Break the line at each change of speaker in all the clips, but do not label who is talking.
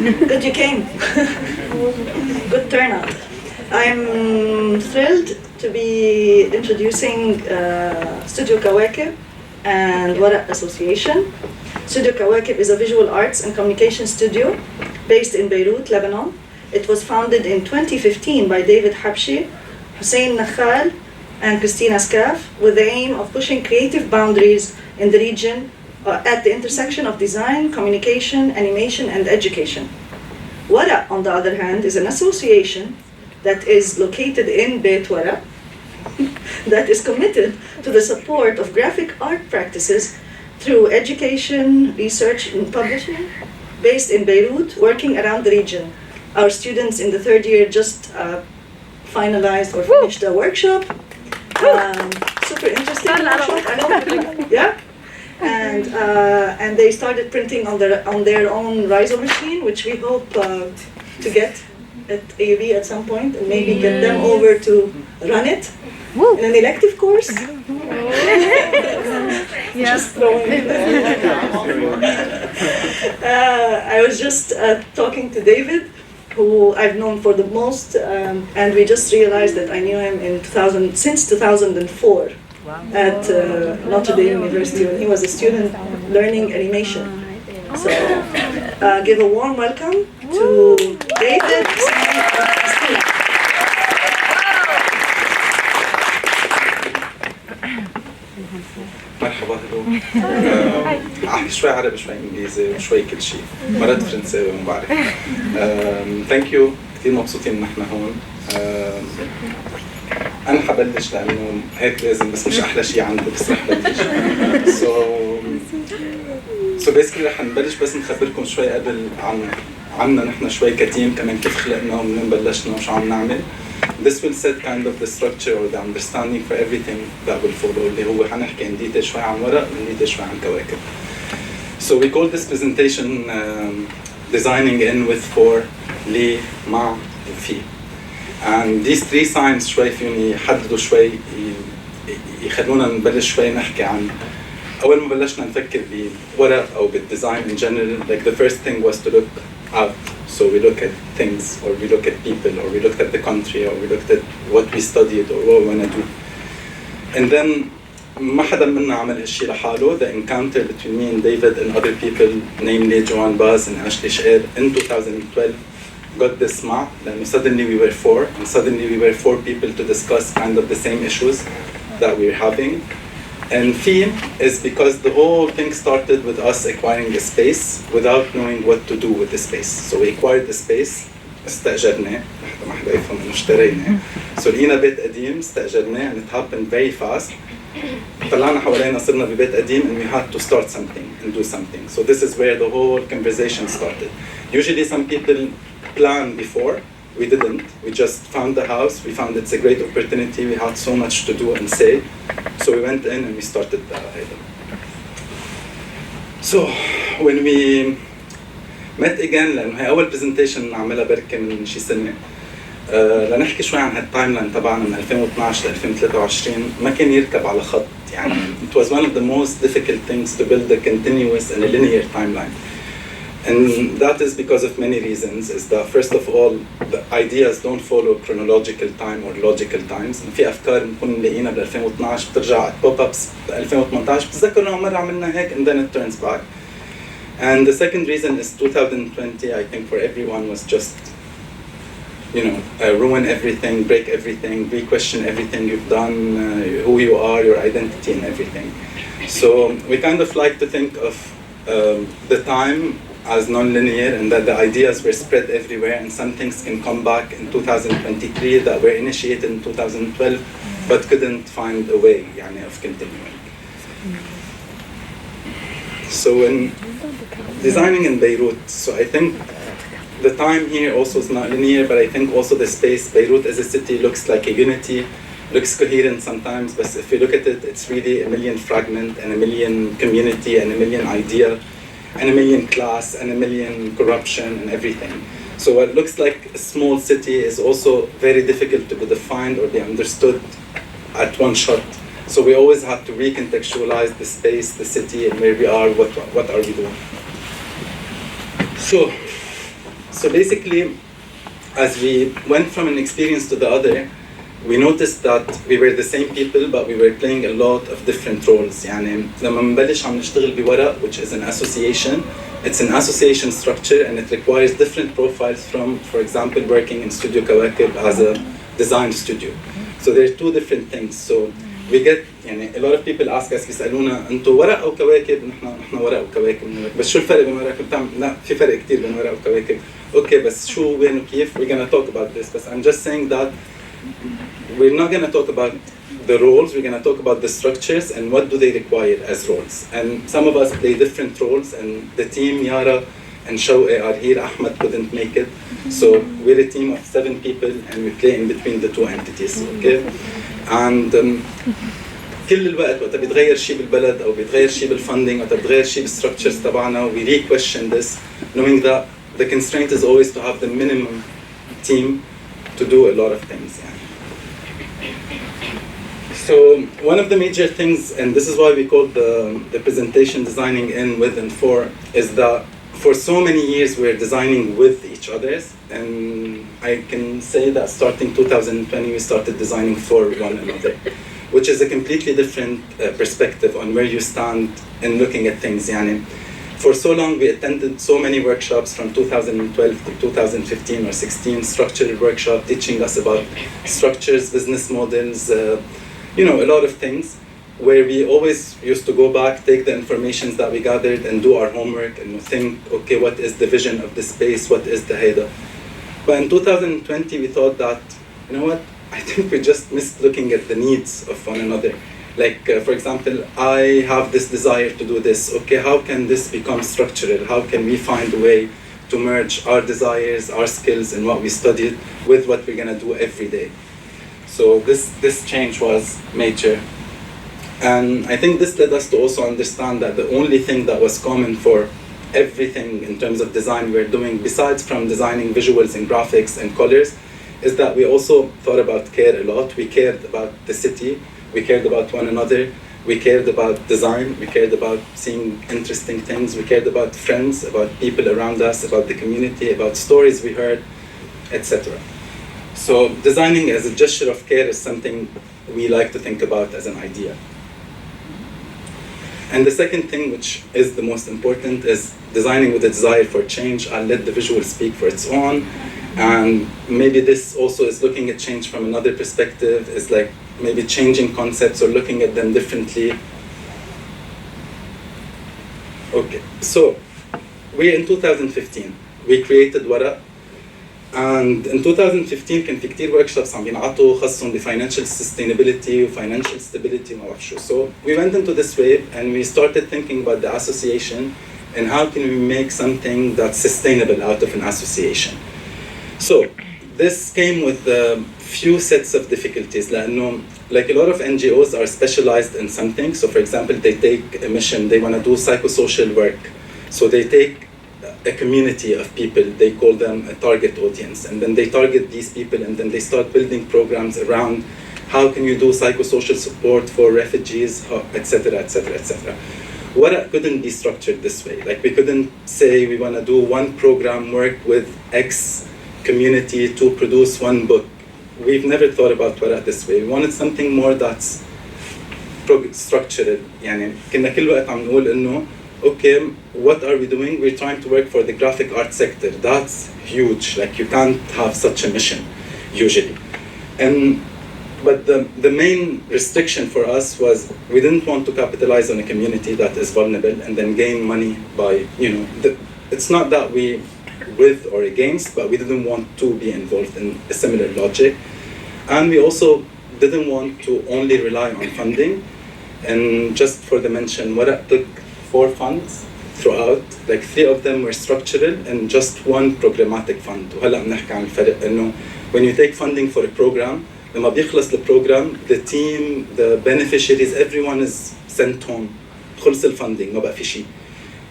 Good you came. Good turnout. I'm thrilled to be introducing Studio Kawakeb and Waraq Association. Studio Kawakeb is a visual arts and communication studio based in Beirut, Lebanon. It was founded in 2015 by David Habchy, Hussein, Nakhal, and Christina, Skaf, with the aim of pushing creative boundaries in the region at the intersection of design, communication, animation, and education. Waraq, on the other hand, is an association that is located in Beit Waraq that is committed to the support of graphic art practices through education, research, and publishing, based in Beirut, working around the region. Our students in the third year just finalized or finished a workshop. Super interesting workshop, I hope. Yeah. And they started printing on their own Riso machine, which we hope to get at AUB at some point, and maybe get them over to run it in an elective course. Just throwing it I was just talking to David, who I've known for the most, and we just realized that I knew him since 2004 at Notre Dame University when he was a student learning animation. So give a warm welcome to David, Hussein, and Christina.
مرحبا هلو. احكي شوي عربي شوي انجليزي وشوي كل شيء، مرات فرنساوي ما بعرف. ثانك يو، كثير مبسوطين ان احنا هون. انا حبلش لانه هيك لازم، بس مش احلى شيء عندي، بس رح بلش. سو بيسكلي رح نبلش بس نخبركم شوي قبل عنا نحن شوي كتيم كمان، كيف خلقنا ومنين بلشنا وشو عم نعمل. This will set kind of the structure or the understanding for everything that will follow, اللي هو حنحكي in detail شوي عن ورق و in detail شوي عن كواكب. So we call this presentation designing in with for لي مع وفي. And these three signs شوي فيهم يحددوا شوي يخلونا نبلش شوي نحكي عن أول ما بلشنا نفكر بورق أو بالdesign in general. Like the first thing was to look out. So we look at things, or we look at people, or we looked at the country, or we looked at what we studied, or what we want to do. And then ما حدا منا عمل هالشي لحاله. The encounter between me and David and other people, namely Joan Baz and Ashley Shaer, in 2012 got this map. Then suddenly we were four, and suddenly we were four people to discuss kind of the same issues that we were having. And theme is because the whole thing started with us acquiring a space without knowing what to do with the space. So we acquired the space, استأجرناه، حتى ما حدا يفهم إنه اشتريناه. So لقينا بيت قديم، استأجرناه, and it happened very fast. طلعنا حوالينا صرنا ببيت قديم, and we had to start something and do something. So this is where the whole conversation started. Usually some people plan before. We didn't. We just found the house. We found it's a great opportunity. We had so much to do and say. So we went in and we started هيدا. So when we met again, لأنه هي أول presentation نعملها بركة من شي سنة. لنحكي شوي عن هالتايم لاين تبعنا من 2012 ل 2023 ما كان يركب على خط يعني. It was one of the most difficult things to build a continuous and a linear timeline. And that is because of many reasons. Is that first of all, the ideas don't follow chronological time or logical times. في أفكار بنكون لاقينا بال 2012 بترجع pop-ups ب 2018 بتذكر إنه مرة عملنا هيك, and then it turns back. And the second reason is 2020. I think for everyone was just, ruin everything, break everything, re-question everything you've done, who you are, your identity, and everything. So we kind of like to think of the time as non-linear, and that the ideas were spread everywhere, and some things can come back in 2023 that were initiated in 2012 but couldn't find a way of continuing. So in designing in Beirut, so I think the time here also is not linear, but I think also the space, Beirut as a city looks like a unity, looks coherent sometimes, but if you look at it, it's really a million fragment and a million community and a million idea and a million class and a million corruption and everything. So what looks like a small city is also very difficult to be defined or be understood at one shot. So we always have to recontextualize the space, the city, and where we are, what are we doing. So So basically, as we went from an experience to the other, we noticed that we were the same people, but we were playing a lot of different roles. يعني لما نبلش عم نشتغل بورق, which is an association, it's an association structure and it requires different profiles from, for example, working in Studio Kawakeb as a design studio. So there are two different things. So we get, يعني a lot of people ask us, بيسألونا أنتوا ورق أو كواكب؟ نحن ورق وكواكب. بس شو الفرق بين ورق وكواكب؟ لا في فرق كتير بين ورق وكواكب. Okay, بس شو وين وكيف؟ We're gonna talk about this. But I'm just saying that we're not gonna talk about the roles. We're gonna talk about the structures and what do they require as roles. And some of us play different roles. And the team, Yara and Shawqi are here. Ahmed couldn't make it, so we're a team of 7 people and we play in between the two entities. Okay, and كل الوقت وقت بيتغير شيء بالبلد أو بيتغير شيء بالفندing وقت بيتغير شيء بالstructures تبعنا, we re-question this, knowing that the constraint is always to have the minimum team to do a lot of things. Yeah. So one of the major things, and this is why we call the presentation designing in, with, and for, is that for so many years we're designing with each other, and I can say that starting 2020 we started designing for one another, which is a completely different perspective on where you stand in looking at things. يعني for so long we attended so many workshops from 2012 to 2015 or 16, structural workshop teaching us about structures, business models, you know, a lot of things, where we always used to go back, take the information that we gathered and do our homework and think, okay, what is the vision of the space, what is the header? But in 2020 we thought that, you know what, I think we just missed looking at the needs of one another. Like, for example, I have this desire to do this. Okay, how can this become structural? How can we find a way to merge our desires, our skills, and what we studied with what we're gonna do every day? So this change was major. And I think this led us to also understand that the only thing that was common for everything in terms of design we're doing, besides from designing visuals and graphics and colors, is that we also thought about care a lot. We cared about the city, we cared about one another, we cared about design, we cared about seeing interesting things, we cared about friends, about people around us, about the community, about stories we heard, etc. So designing as a gesture of care is something we like to think about as an idea. And the second thing, which is the most important, is designing with a desire for change. I'll let the visual speak for its own. And maybe this also is looking at change from another perspective, is like maybe changing concepts or looking at them differently. Okay, so we're in 2015. We created Waraq. And in 2015 كان في كتير workshops عم بينعطوا خاصهم بfinancial sustainability وfinancial stability وما بعرف شو. So we went into this wave and we started thinking about the association and how can we make something that's sustainable out of an association. So this came with a few sets of difficulties. لأنه like a lot of NGOs are specialized in something. So for example, they take a mission, they want to do psychosocial work. So they take a community of people, they call them a target audience, and then they target these people and then they start building programs around how can you do psychosocial support for refugees, etc., etc., etc. Waraq couldn't be structured this way. Like we couldn't say we want to do one program, work with X community to produce one book. We've never thought about Waraq this way. We wanted something more that's structured. يعني كنا كل وقت عم نقول إنه okay, what are we doing? We're trying to work for the graphic art sector. That's huge. Like you can't have such a mission, usually. But the main restriction for us was we didn't want to capitalize on a community that is vulnerable and then gain money by, you know, it's not that we with or against, but we didn't want to be involved in a similar logic. And we also didn't want to only rely on funding. And just for the mention, Waraq took 4 funds throughout, like 3 of them were structural and just 1 programmatic fund. وهلا بنحكي عن الفرق انه when you take funding for a program, لما بيخلص البروجرام, the team, the beneficiaries, everyone is sent home. خلص الفندing, ما بقى في شيء.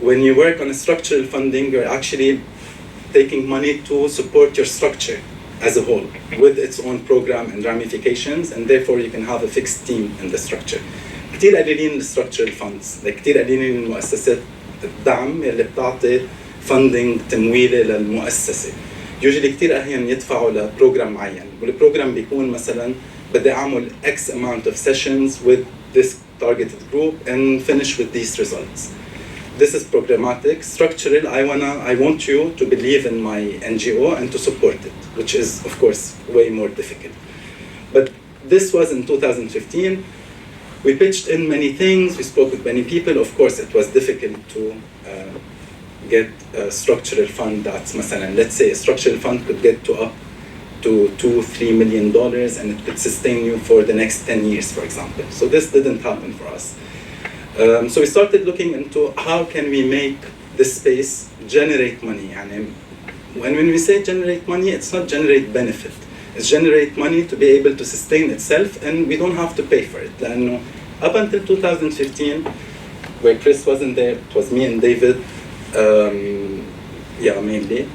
When you work on a structural funding, you're actually taking money to support your structure as a whole with its own program and ramifications, and therefore you can have a fixed team in the structure. كتير قليلين structural funds, like كتير قليلين المؤسسات الدعم اللي بتعطي funding تمويلي للمؤسسة. usually كتير أحيان يدفعوا لبروجرام معين، والبروجرام بيكون مثلا بدي أعمل X amount of sessions with this targeted group and finish with these results. This is programmatic. Structural, I want you to believe in my NGO and to support it, which is, of course, way more difficult. But this was in 2015. We pitched in many things, we spoke with many people. Of course, it was difficult to get a structural fund that's, let's say a structural fund could get to up to $2-3 million and it could sustain you for the next 10 years, for example. So this didn't happen for us. So we started looking into how can we make this space generate money. And when we say generate money, it's not generate benefit. It's generate money to be able to sustain itself, and we don't have to pay for it. لأنه up until 2015, where Chris wasn't there, it was me and David, mainly.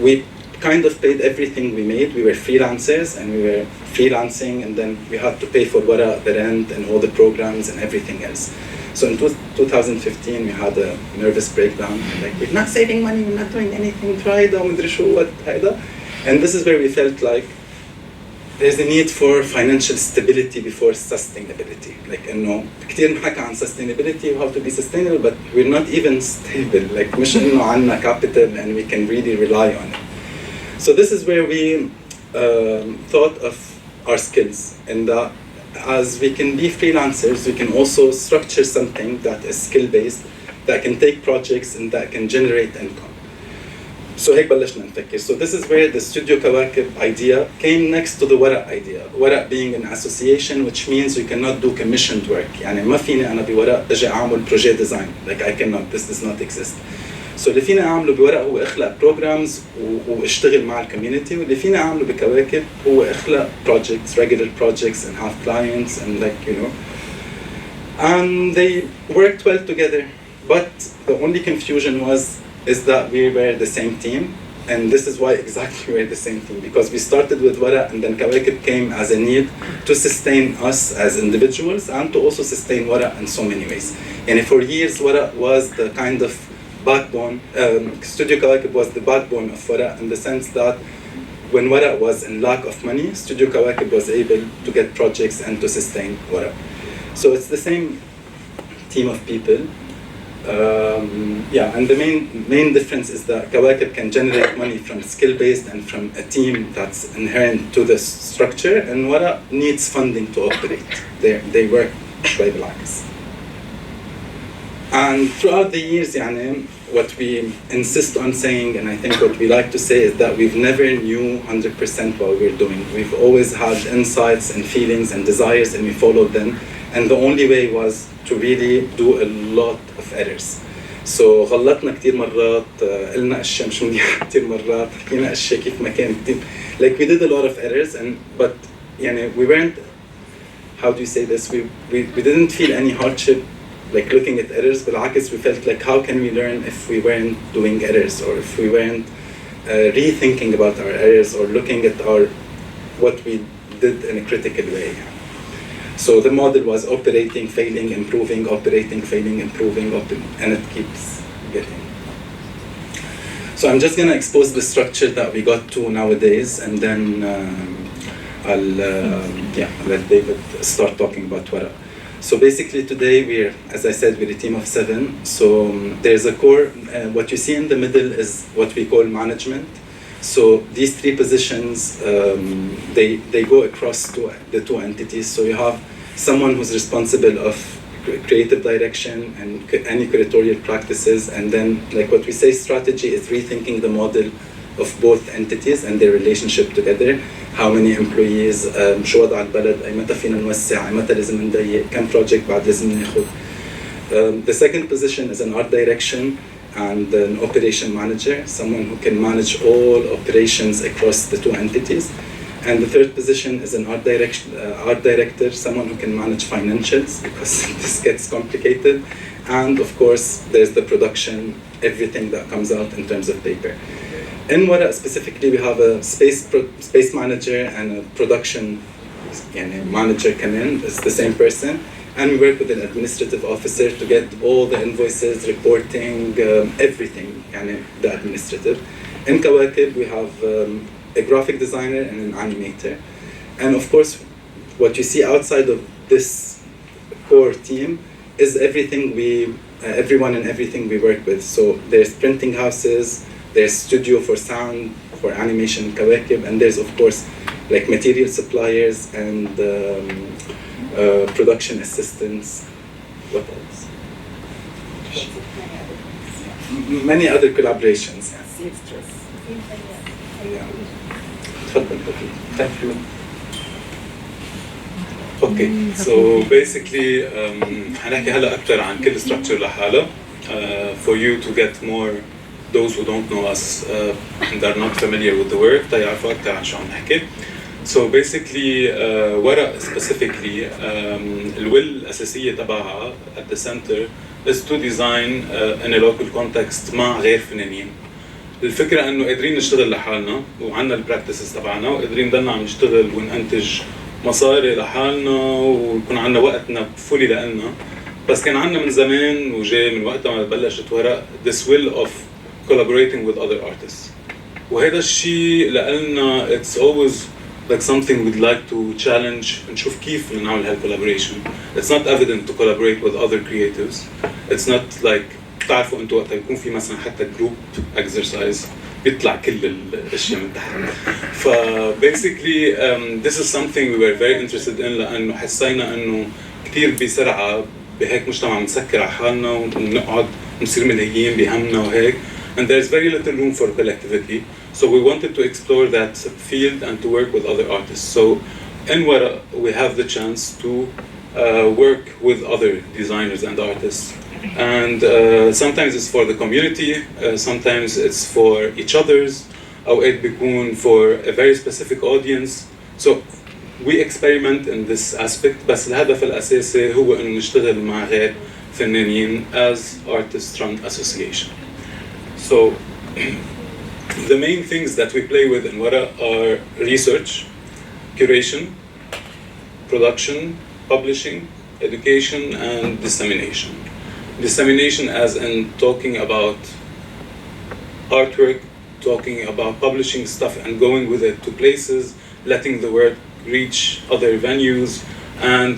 We kind of paid everything we made. We were freelancers, and we were freelancing, and then we had to pay for Waraq, the rent, and all the programs and everything else. So in 2015, we had a nervous breakdown. Like, we're not saving money, we're not doing anything, and this is where we felt like there's a need for financial stability before sustainability. Like, كتير نحكي عن sustainability, you have to be sustainable, but we're not even stable. Like, مش إنه عنا capital and we can really rely on it. So this is where we thought of our skills, and that as we can be freelancers, we can also structure something that is skill-based, that can take projects and that can generate income. So هيك بلشنا نفكر. So this is where the Studio Kawakeb idea came next to the Waraq idea. Waraq being an association, which means you cannot do commissioned work. يعني ما فيني أنا بورق أجي أعمل project design. Like I cannot. This does not exist. So اللي فينا أعمله بورق هو إخلاق programs واشتغل مع الcommunity. واللي فينا أعمله بكواكب هو إخلاق projects, regular projects, and have clients and and they worked well together. But the only confusion is that we were the same team, and this is why exactly we're the same team, because we started with Waraq and then Kawakeb came as a need to sustain us as individuals and to also sustain Waraq in so many ways. And for years, Waraq was the kind of backbone, Studio Kawakeb was the backbone of Waraq in the sense that when Waraq was in lack of money, Studio Kawakeb was able to get projects and to sustain Waraq. So it's the same team of people. And the main difference is that Kawakeb can generate money from skill-based and from a team that's inherent to the structure, and Waraq needs funding to operate. They work شوي بالعكس. And throughout the years, what we insist on saying, and I think what we like to say, is that we've never knew 100% what we're doing. We've always had insights and feelings and desires, and we followed them. And the only way was to really do a lot of errors. So غلطنا كتير مرات، قلنا أشياء مش منيحة كتير مرات، حكينا أشياء كيف ما كان كتير. Like we did a lot of errors, but we weren't, how do you say this? We didn't feel any hardship like looking at errors. بالعكس, we felt like how can we learn if we weren't doing errors, or if we weren't rethinking about our errors or looking at what we did in a critical way. So the model was operating, failing, improving, operating, failing, improving, and it keeps getting. So I'm just going to expose the structure that we got to nowadays, and then I'll let David start talking about Waraq. So basically today as I said, we're a team of 7. So there's a core, what you see in the middle is what we call management. So these 3 positions, they go across the 2 entities. So you have someone who's responsible of creative direction and any curatorial practices, and then like what we say, strategy is rethinking the model of both entities and their relationship together. How many employees, شو وضع البلد, أي متى فينا نوسع, أي متى لازم نضيق, كم project بعد لازم ناخد. The second position is an art direction and an operation manager, someone who can manage all operations across the 2 entities. And the third position is an art director, someone who can manage financials, because this gets complicated. And of course, there's the production, everything that comes out in terms of paper. In Waraq specifically, we have a space manager and a production manager come in. It's the same person. and we work with an administrative officer to get all the invoices, reporting, everything, يعني the administrative. In Kawakeb, we have a graphic designer and an animator. And of course, what you see outside of this core team is everything everyone and everything we work with. So there's printing houses, there's studio for sound, for animation in Kawakeb, and there's of course like material suppliers and production assistants. What else? Many other collaborations. Thank you.
Okay, so basically هنحكي هلا أكثر عن كل structure لحالها for you to get more those who don't know us and are not familiar with the work تعرفوا أكثر عن شو عم نحكي. So basically ورق specifically الويل الأساسية تبعها at the center is to design in a local context مع غير فنانين. الفكرة إنه قادرين نشتغل لحالنا وعندنا البراكتسز تبعنا وقادرين نضلنا عم نشتغل وننتج مصاري لحالنا ويكون عندنا وقتنا فولي لنا. بس كان عندنا من زمان وجاي من وقت ما بلشت ورق this will of collaborating with other artists. وهذا الشيء لنا it's always like something we'd like to challenge نشوف كيف بدنا نعمل هالcollaboration. It's not evident to collaborate with other creatives. It's not like بتعرفوا انتوا وقت يكون في مثلا حتى group exercise بيطلع كل الاشياء من تحت. ف basically this is something we were very interested in لانه حسينا انه كثير بسرعه بهيك مجتمع بنسكر على حالنا ونقعد نصير ملهيين بهمنا وهيك. And there's very little room for collectivity. So we wanted to explore that field and to work with other artists. So in Waraq we have the chance to work with other designers and artists. And sometimes it's for the community, sometimes it's for each other's, أوقات بيكون for a very specific audience. So we experiment in this aspect, بس الهدف الأساسي هو إنه نشتغل مع غير فنانين as artist-run association. So the main things that we play with in Waraq are research, curation, production, publishing, education, and dissemination. Dissemination as in talking about artwork, talking about publishing stuff and going with it to places, letting the work reach other venues and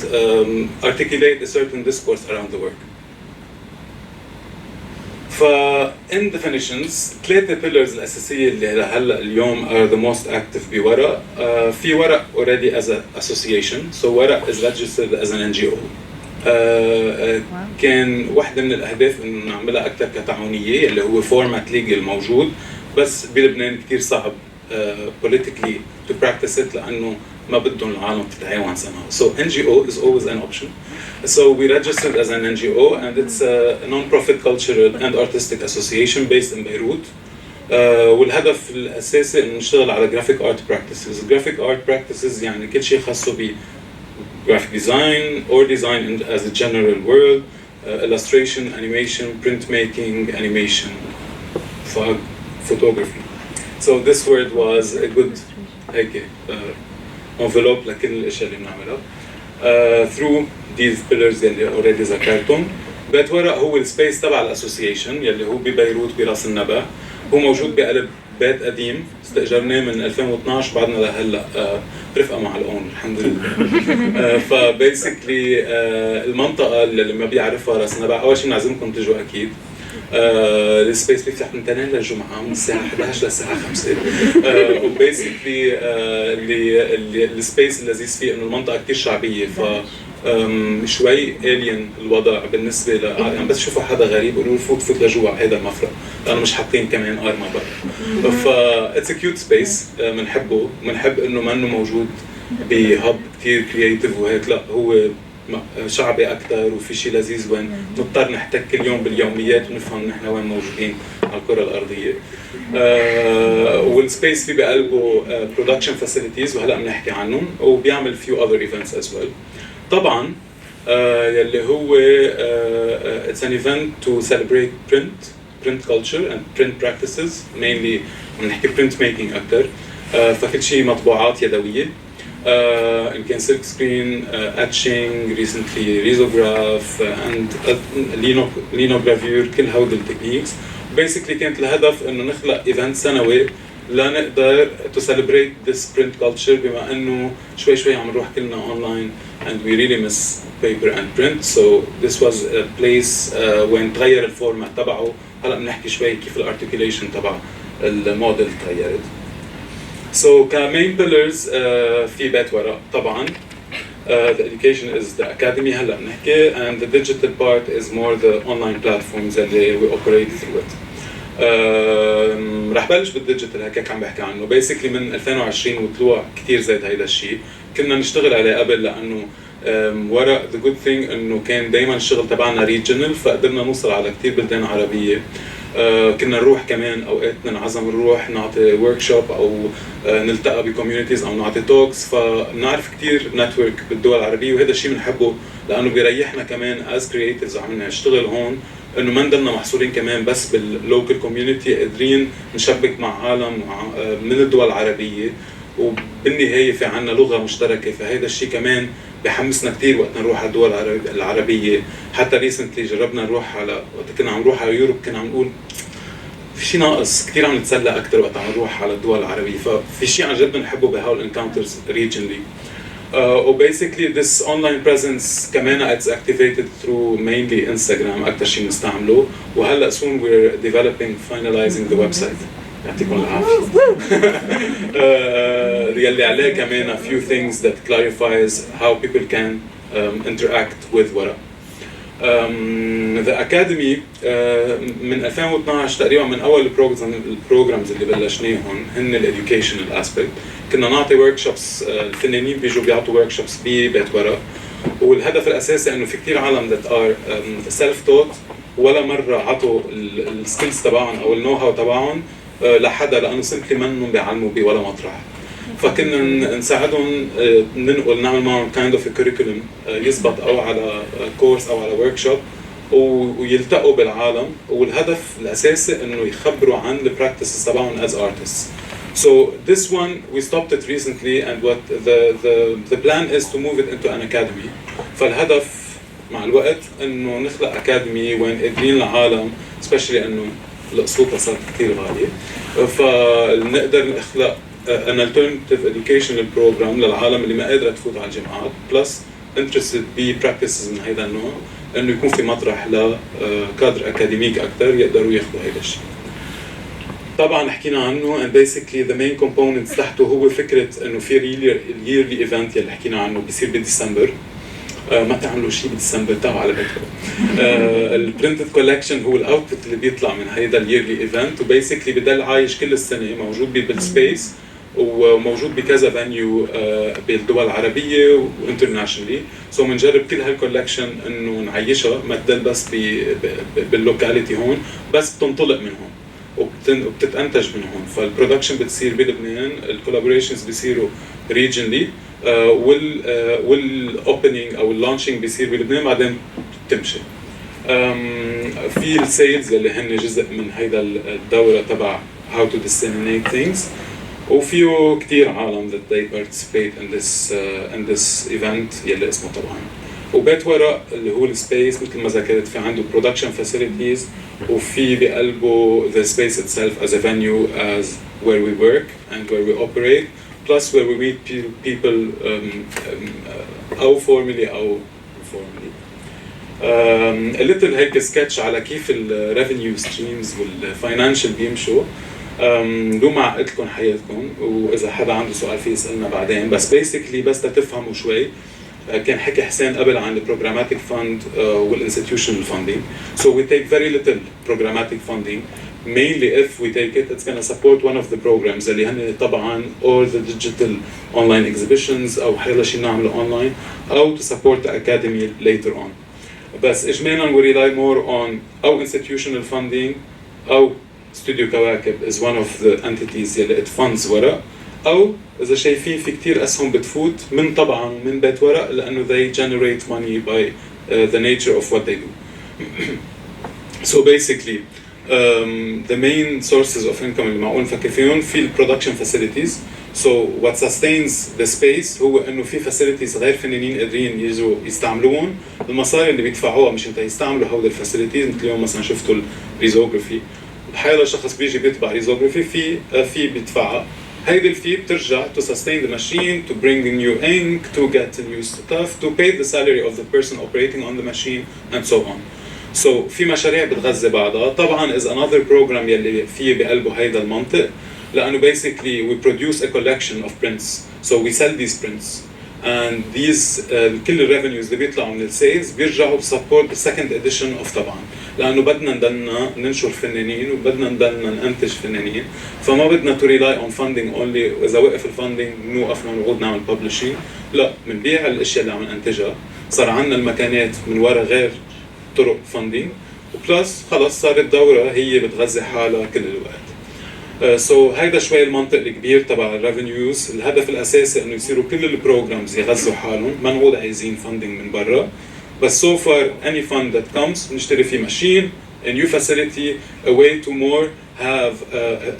articulate a certain discourse around the work. In definitions, ثلاثة pillars الأساسية اللي هلا اليوم are the most active بورق. في ورق already as an association, so ورق is registered as an NGO. كان واحدة من الأهداف إنه نعملها أكثر كتعاونية اللي هو فورمات ليجل موجود بس بلبنان كثير صعب politically to practice it لأنه ما بدهم العالم تتعاون somehow. So NGO is always an option. So we registered as an NGO and it's a non-profit cultural and artistic association based in Beirut. والهدف الأساسي إنه نشتغل على graphic art practices. Graphic art practices يعني كل شيء خاصه ب graphic design or design as a general world, illustration, animation, printmaking, animation, photography. So this word was a good envelope لكل الأشياء اللي بنعملها through these pillars اللي already ذكرتهم. بيت ورق هو السبيس تبع الأسوسيشن يلي هو ببيروت براس النبأ. هو موجود بقلب بيت قديم استأجرناه من 2012 بعدنا لهلا برفقة مع الأون الحمد لله. فبيسكلي المنطقة اللي ما بيعرفها راس النبأ أول شيء بنعزمكم تجوا أكيد. السبيس بيفتح من 2 للجمعة من الساعة 11 للساعة 5. وبيسكلي السبيس اللذيذ فيه إنه المنطقة كتير شعبية ف شوي alien الوضع بالنسبة يعني بس شوفوا حدا غريب يقولوا فوت لجوا هذا المفرق لأنه مش حاطين كمان أرمى برا. ف it's a cute space بنحبه بنحب إنه ما إنه موجود بهب كتير creative وهيك لا هو شعبي أكتر وفي شيء لذيذ وين نضطر نحتك كل يوم باليوميات ونفهم نحن وين موجودين على الكرة الأرضية. والسبيس فيه بقلبه production facilities وهلا بنحكي عنهم وبيعمل few other events as well. طبعا يلي هو it's an event to celebrate print culture and print practices mainly بنحكي print making أكتر. فكل شيء مطبوعات يدوية إن كان silk screen, etching, recently risograph, and linogravure, كل هودي التكنيكس. Basically كانت الهدف إنه نخلق event سنوي لا نقدر to celebrate this print culture بما إنه شوي عم نروح كلنا online and we really miss paper and print. So this was a place when تغير الفورمات تبعه. هلا بنحكي شوي كيف الارتكيوليشن تبع الموديل تغيرت. So كmain pillars في بيت ورق طبعا. The education is the academy هلا بنحكي, and the digital part is more the online platforms اللي we operate through it. رح بلش بالديجيتال هيك عم بحكي عنه. Basically من 2020 وطلوع كثير زاد هيدا الشيء. كنا نشتغل عليه قبل لأنه ورق the good thing إنه كان دايما الشغل تبعنا regional, فقدرنا نوصل على كثير بلدان عربية. كنا نروح كمان اوقات ننعزم نروح نعطي ورك شوب او نلتقى بكوميونيتيز او نعطي توكس, فبنعرف كثير نتورك بالدول العربيه, وهذا الشيء بنحبه لانه بيريحنا كمان از كرييتيفز عم نشتغل هون, انه ما نضلنا محصورين كمان بس باللوكال كوميونتي, قادرين نشبك مع عالم من الدول العربيه, وبالنهايه في عنا لغه مشتركه, فهذا الشيء كمان بحمسنا كثير وقت نروح على الدول العربيه. حتى ريسنتلي جربنا نروح على وقت كنا عم نروح على يوروب, كنا عم نقول في شيء ناقص, كثير عم نتسلى اكثر وقت عم نروح على الدول العربيه, ففي شيء عن جد بنحبه بهول انكاونترز ريجنلي. وبيسكلي this online presence كمان it's activated through mainly Instagram اكثر شيء بنستعمله, وهلا soon we're developing finalizing the website. يعطيكم العافيه. يلي عليه كمان a few things that clarifies how people can interact with ورق. The Academy من 2012 تقريبا من اول البروجرامز اللي بلشناهم هن الاديوكيشنال اسبكت. كنا نعطي ورك شوبس, الفنانين بيجوا بيعطوا ورك شوبس ببيت ورق, والهدف الاساسي انه في كثير عالم that are self taught ولا مره عطوا السكيلز تبعهم او النو هاو تبعهم لحدا, لانه سمبلي منهم بيعلموا بولا مطرح. فكنا نساعدهم ننقل, نعمل معهم kind of a curriculum يزبط او على كورس او على ورك شوب, ويلتقوا بالعالم, والهدف الاساسي انه يخبروا عن البراكتسز تبعهم as artists. So this one we stopped it recently, and what the plan is to move it into an academy. فالهدف مع الوقت انه نخلق اكاديمي وين قادرين العالم, especially انه القسوطه صارت كثير غاليه, فنقدر نخلق an alternative educational program للعالم اللي ما قادرة تفوت على الجامعات, plus interested ب practices من هيدا النوع, انه يكون في مطرح لكادر اكاديميك اكثر يقدروا ياخذوا هيدا الشيء. طبعا حكينا عنه, and basically the main components تحته هو فكرة انه في yearly event يلي حكينا عنه بيصير بديسمبر. ما تعملوا شيء بديسمبر, تعالوا على بيتكم. البرنتد كولكشن هو الاوتبوت اللي بيطلع من هيدا الييرلي ايفنت, وبيسكلي بضل عايش كل السنه, موجود بالسبيس وموجود بكذا فانيو بالدول العربيه وانترناشونالي. سو بنجرب كل هالكولكشن انه نعيشها, ما تضل بس باللوكاليتي هون, بس بتنطلق من هون وبتتنتج من هون. فالبرودكشن بتصير بلبنان, الكولابوريشنز بيصيروا ريجنلي, والاوبننج او اللانشينج بيصير بلبنان, بعدين بتمشي. في السيلز اللي هن جزء من هيدا الدوره تبع how to disseminate things, وفيه كثير عالم that they participate in this event يلي اسمه طبعا. وبيت ورق اللي هو السبيس مثل ما ذكرت, في عنده production facilities, وفي بقلبه the space itself as a venue as where we work and where we operate, plus where we meet people أو formally أو informally. A little هيك سكتش على كيف ال revenue streams وال financial بيمشوا. دوم عقدتكم حياتكم, وإذا حدا عنده سؤال فيه يسألنا بعدين, بس basically بس تفهموا شوي. كان حكي حسين قبل عن ال programmatic fund وال institutional funding. So we take very little programmatic funding. Mainly if we take it, it's going to support one of the programs اللي هن طبعا all the digital online exhibitions أو حيلا شيء نعمله online, أو to support the academy later on. بس إجمالا we rely more on أو institutional funding, أو studio كواكب is one of the entities يلي it funds ورق, أو إذا شايفين في كتير أسهم بتفوت من طبعا من بيت ورق لأنه they generate money by the nature of what they do. So basically the main sources of income اللي معقول نفكر فيهم في production facilities. So what sustains the space هو انه في facilities غير فنانين قادرين يجوا يستعملوهم. المصاري اللي بيدفعوها مش انت يستعملوا هول الفاسيلتيز، مثل اليوم مثلا شفتوا الريزوغرافي، بحيلا شخص بيجي بيطبع ريزوغرافي في بيدفعها. هيدي الفي بترجع to sustain the machine, to bring in new ink, to get new stuff, to pay the salary of the person operating on the machine and so on. So في مشاريع بتغذي بعضها. طبعا is another program يلي فيه بقلبه هيدا المنطق، لأنه basically we produce a collection of prints, so we sell these prints, and these كل الريفينيوز اللي بيطلعوا من السيلز بيرجعوا بسبورت السكند اديشن اوف طبعا، لأنه بدنا نضلنا ننشر فنانين وبدنا نضلنا ننتج فنانين، فما بدنا to rely on funding only. إذا وقف الفاندنج بنوقف نعود نعمل publishing، لا بنبيع الأشياء اللي عم ننتجها، صار عندنا المكانات من وراء غير طرق فاندنج، وبلس خلص صارت الدورة هي بتغذي حالها كل الوقت. سو هيدا شوي المنطق الكبير تبع الريفينيوز. الهدف الاساسي انه يصيروا كل البروجرامز يغذوا حالهم، ما نعود عايزين فاندنج من برا. بس so far any fund that comes بنشتري فيه ماشين، a new facility, a way to more have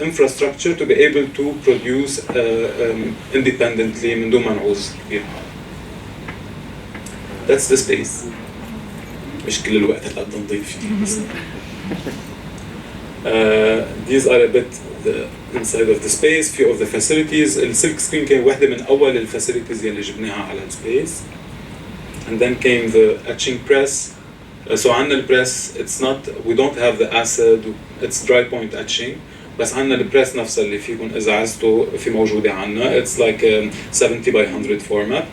infrastructure to be able to produce independently من دون ما نعوز كثير. That's the space. مش كل الوقت هلا بدنا نضيف. These are a bit the inside of the space, few of the facilities. السلك سكرين كان واحدة من أول الفاسيلتيز يلي جبناها على السبيس. And then came the etching press. So عندنا البريس it's not, we don't have the acid, it's dry point etching. بس عندنا البريس نفسها اللي فيكم إذا عزتوا في موجودة عندنا. It's like 70 by 100 format.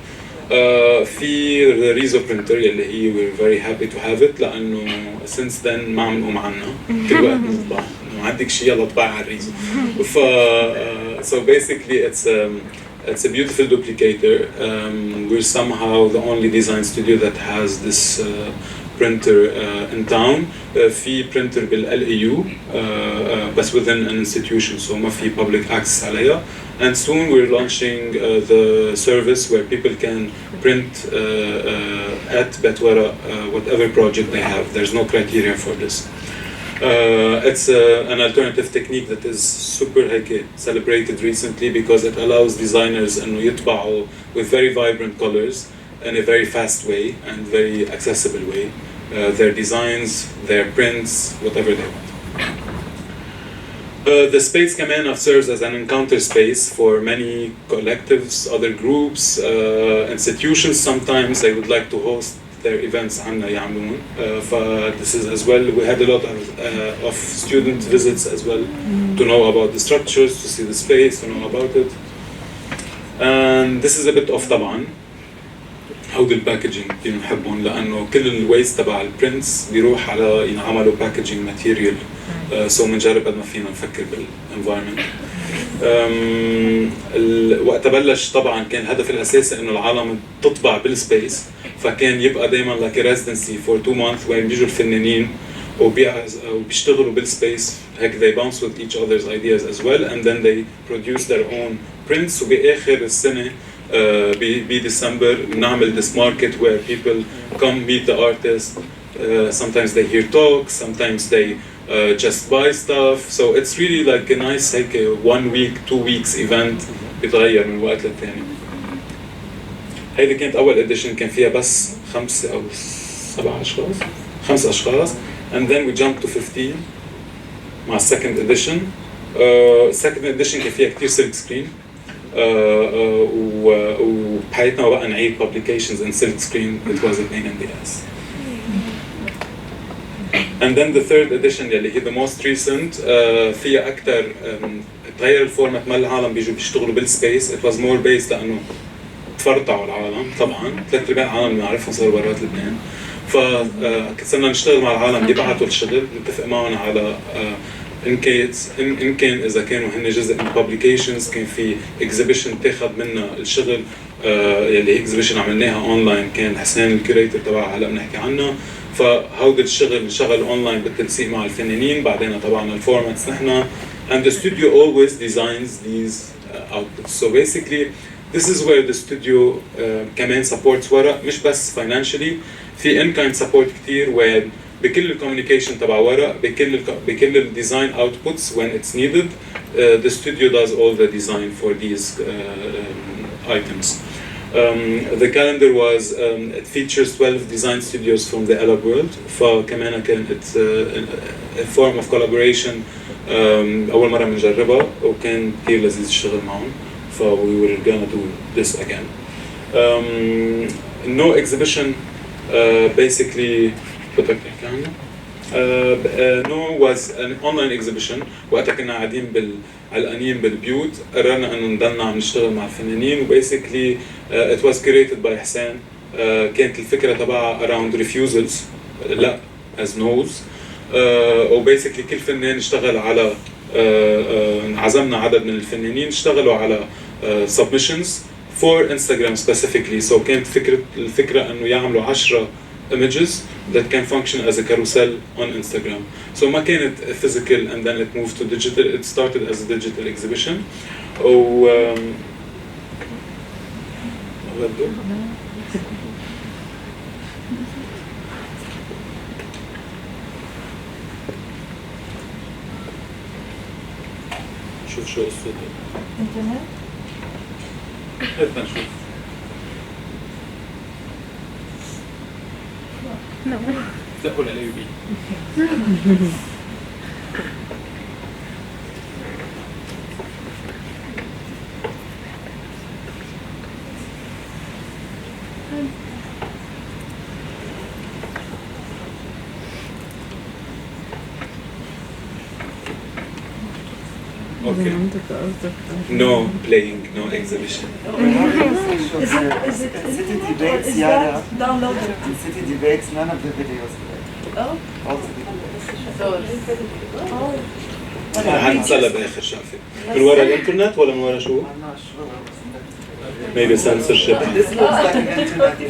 في ريزو برينتر يلي هي we're very happy to have it، لأنه since then ما عم نقوم عنا كل وقت نطبع، ما عندك شيء يلا طبع على الريزو. So basically it's a beautiful duplicator. We're somehow the only design studio that has this printer in town. في printer بال LEU بس within an institution, so ما في public access عليها. And soon we're launching the service where people can print at Betwara whatever project they have. There's no criteria for this. It's an alternative technique that is super celebrated recently because it allows designers أنه يطبعوا with very vibrant colors in a very fast way and very accessible way. Their designs, their prints, whatever they want. The space كمان serves as an encounter space for many collectives, other groups, institutions. Sometimes they would like to host their events عنا يعملون. This is as well. We had a lot of student visits as well to know about the structures, to see the space, to know about it. And this is a bit off طبعا. هودي الباكجينج بنحبهم لأنه كل الويست تبع البرنتس بيروح على ينعملوا باكجينج ماتيريال. سو بنجرب قد ما فينا نفكر بالانفايرمنت. وقت بلش طبعا كان الهدف الاساسي انه العالم تطبع بالسبيس، فكان يبقى دائما like a residency for 2 months وين بيجوا الفنانين وبيشتغلوا بالسبيس هيك they bounce with each other's ideas as well and then they produce their own prints. وبآخر السنة بديسمبر بنعمل this market where people come meet the artist. Sometimes they hear talks, sometimes they just buy stuff. So it's really like a nice like a 1 week 2 weeks event بتغير من وقت للتاني. هيدي كانت أول edition كان فيها بس 5 أو 7 أشخاص 5 أشخاص and then we jumped to 15 مع second edition. second edition كان فيها كتير silk screen. وبحياتنا بقى نعيد publications in silk screen. It was a pain in the ass. And then the third edition اللي هي the most recent فيها أكتر تغير الفورمات، ما العالم بيجوا بيشتغلوا بالسبيس. It was more based لأنه تفرطعوا العالم طبعا، 3/4 العالم اللي نعرفهم صاروا برات لبنان، فصرنا نشتغل مع العالم يبعثوا الشغل نتفق معهم على إن كان إذا كانوا هن جزء من publications. كان في exhibition تاخد منا الشغل يلي exhibition عملناها أونلاين، كان حسين الكوريتور تبعها هلا بنحكي عنه. فهودا الشغل نشغل أونلاين بالتنسيق مع الفنانين، بعدين طبعا الفورماتس نحن and the studio always designs these outputs. So basically this is where the studio كمان supports ورق، مش بس financially، في in-kind support كتير when بكل الكوميونيكيشن تبع ورق بكل الديزاين outputs when it's needed. The studio does all the design for these items. The calendar was it features 12 design studios from the Arab world. فكمان كانت a form of collaboration أول مرة بنجربها وكان كثير لذيذ الشغل معهم. We were gonna do this again. No exhibition basically بدك تحكي عنه؟ No was an online exhibition. وقتها كنا قاعدين علقانين بالبيوت قررنا انه نضلنا عم نشتغل مع الفنانين و basically it was curated by حسين. كانت الفكرة تبعها around refusals لا as no's. و basically كل فنان اشتغل على عزمنا عدد من الفنانين اشتغلوا على submissions for Instagram specifically. So كانت الفكرة انه يعملوا 10 images that can function as a carousel on Instagram. So ما كانت physical and then it moved to digital. It started as a digital exhibition. شوف شو قصته. انترنت؟ هات نشوف. دخل عليه بيه. Okay. No playing, no exhibition.
Is it city debates? Yeah, downloaded. In city debates, none of the videos. Oh. All the videos.
حنسألها بآخر شقفة. من ورا الإنترنت ولا من ورا شو؟
I'm not sure.
Maybe censorship.
This looks like an internet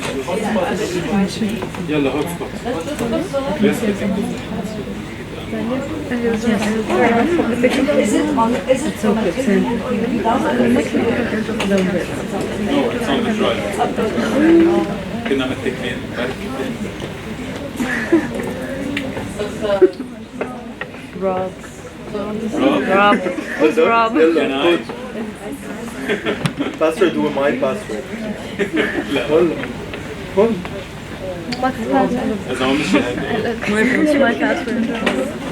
issue.
يلا hot spot.
Is it from a
No, it's on the drive. كنا متفقين.
Rob. Who's Rob?
Can I?
Password هو my password.
لا.
What's the password?
إذا ما مشي هيك.
My password.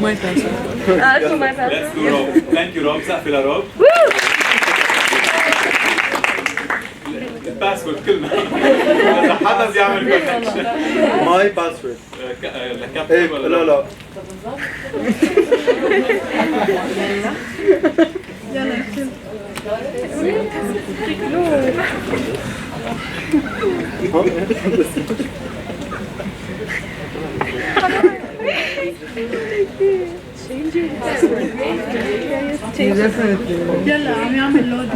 My password.
Actually, my
Let's
password.
do Rob. Thank you Rob. سقفي لروب. الباسورد كلنا. إذا حدا بيعمل كونكشن.
My password.
لكابتن ولا
لا لا.
يلا عم يعمل لود.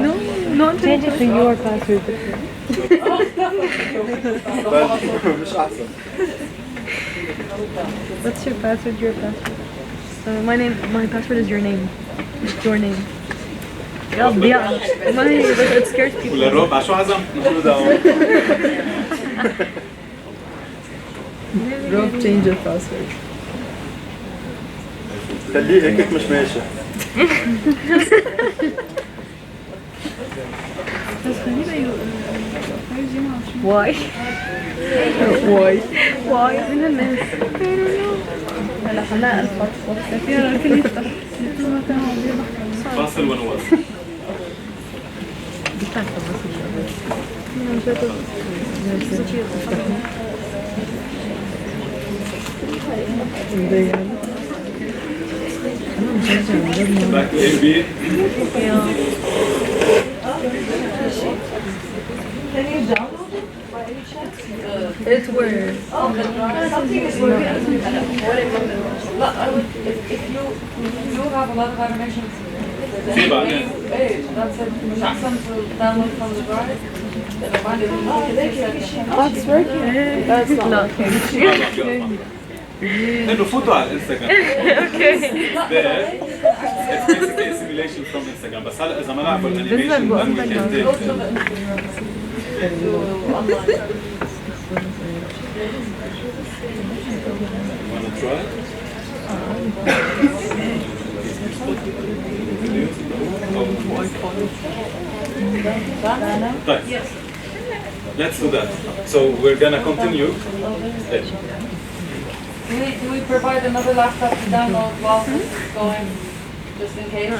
No, change it to your password.
مش أحسن.
What's your password? Your password. My password is your name. Your name. Yeah, it scares people.
ولا روب عشو عزم؟
Rob, change your password.
خليه هيك مش ماشي.
Why?
Why?
Why? من الناس.
هلا حناقل الفاصل. يلا الكل يفتح.
فاصل ونواصل. Back to AB.
Can you download it by any chance?
It's where?
Something is working.
If you have a lot of animations,
في بعدين.
that's it. مش أحسن to download from the drive.
Oh, it's working. That's not
انه فوتوا على الانستغرام.
okay.
It's basically a simulation from Instagram. بس هلا إذا ما لعبوا الانيميشن then we can take Try. Right. Let's do that. So we're gonna continue.
Do we provide another laptop to download while this is going, just in case?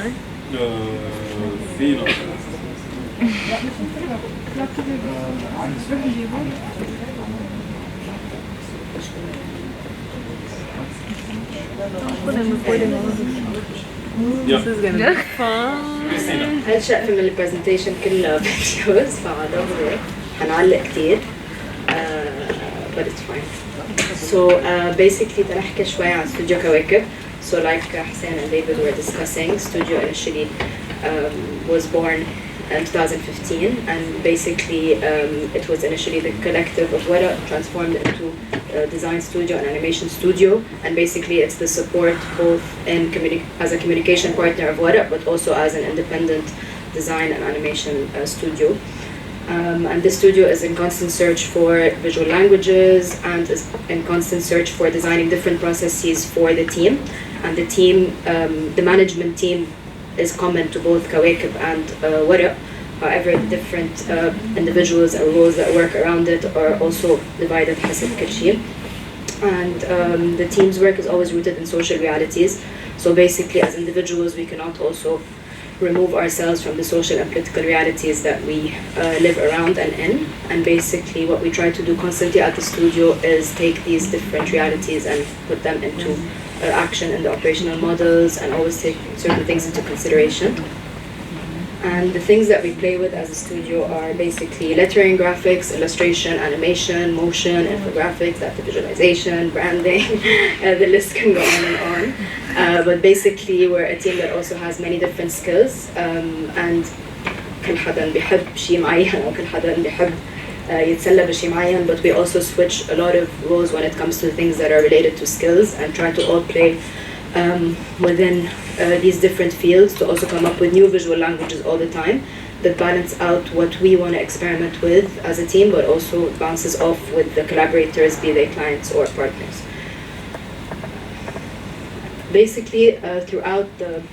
فينا.
This is gonna be fun.
Christina.
هالشق من البرزنتيشن كلها فيديوز فضروري حنعلق كتير but it's fine. So basically تنحكي شوي عن استوديو كواكب. So like Hussein and David were discussing, studio initially was born in 2015 and basically it was initially the collective of Waraq transformed into a design studio and animation studio, and basically it's the support both in as a communication partner of Waraq but also as an independent design and animation studio. And this studio is in constant search for visual languages and is in constant search for designing different processes for the team. And the team, the management team is common to both Kawakeb and Waraq. However, the different individuals and roles that work around it are also divided حسب كل شيء. And the team's work is always rooted in social realities. So basically, as individuals, we cannot also remove ourselves from the social and political realities that we live around and in. And basically, what we try to do constantly at the studio is take these different realities and put them into action in the operational models and always take certain things into consideration. And the things that we play with as a studio are basically lettering, graphics, illustration, animation, motion, infographics, data visualization, branding, the list can go on and on. But basically we're a team that also has many different skills and كل حدا بيحب شيء معين أو كل حدا بيحب يتسلى بشيء معين, but we also switch a lot of roles when it comes to things that are related to skills and try to all play within these different fields to also come up with new visual languages all the time that balance out what we want to experiment with as a team, but also bounces off with the collaborators, be they clients or partners. Basically,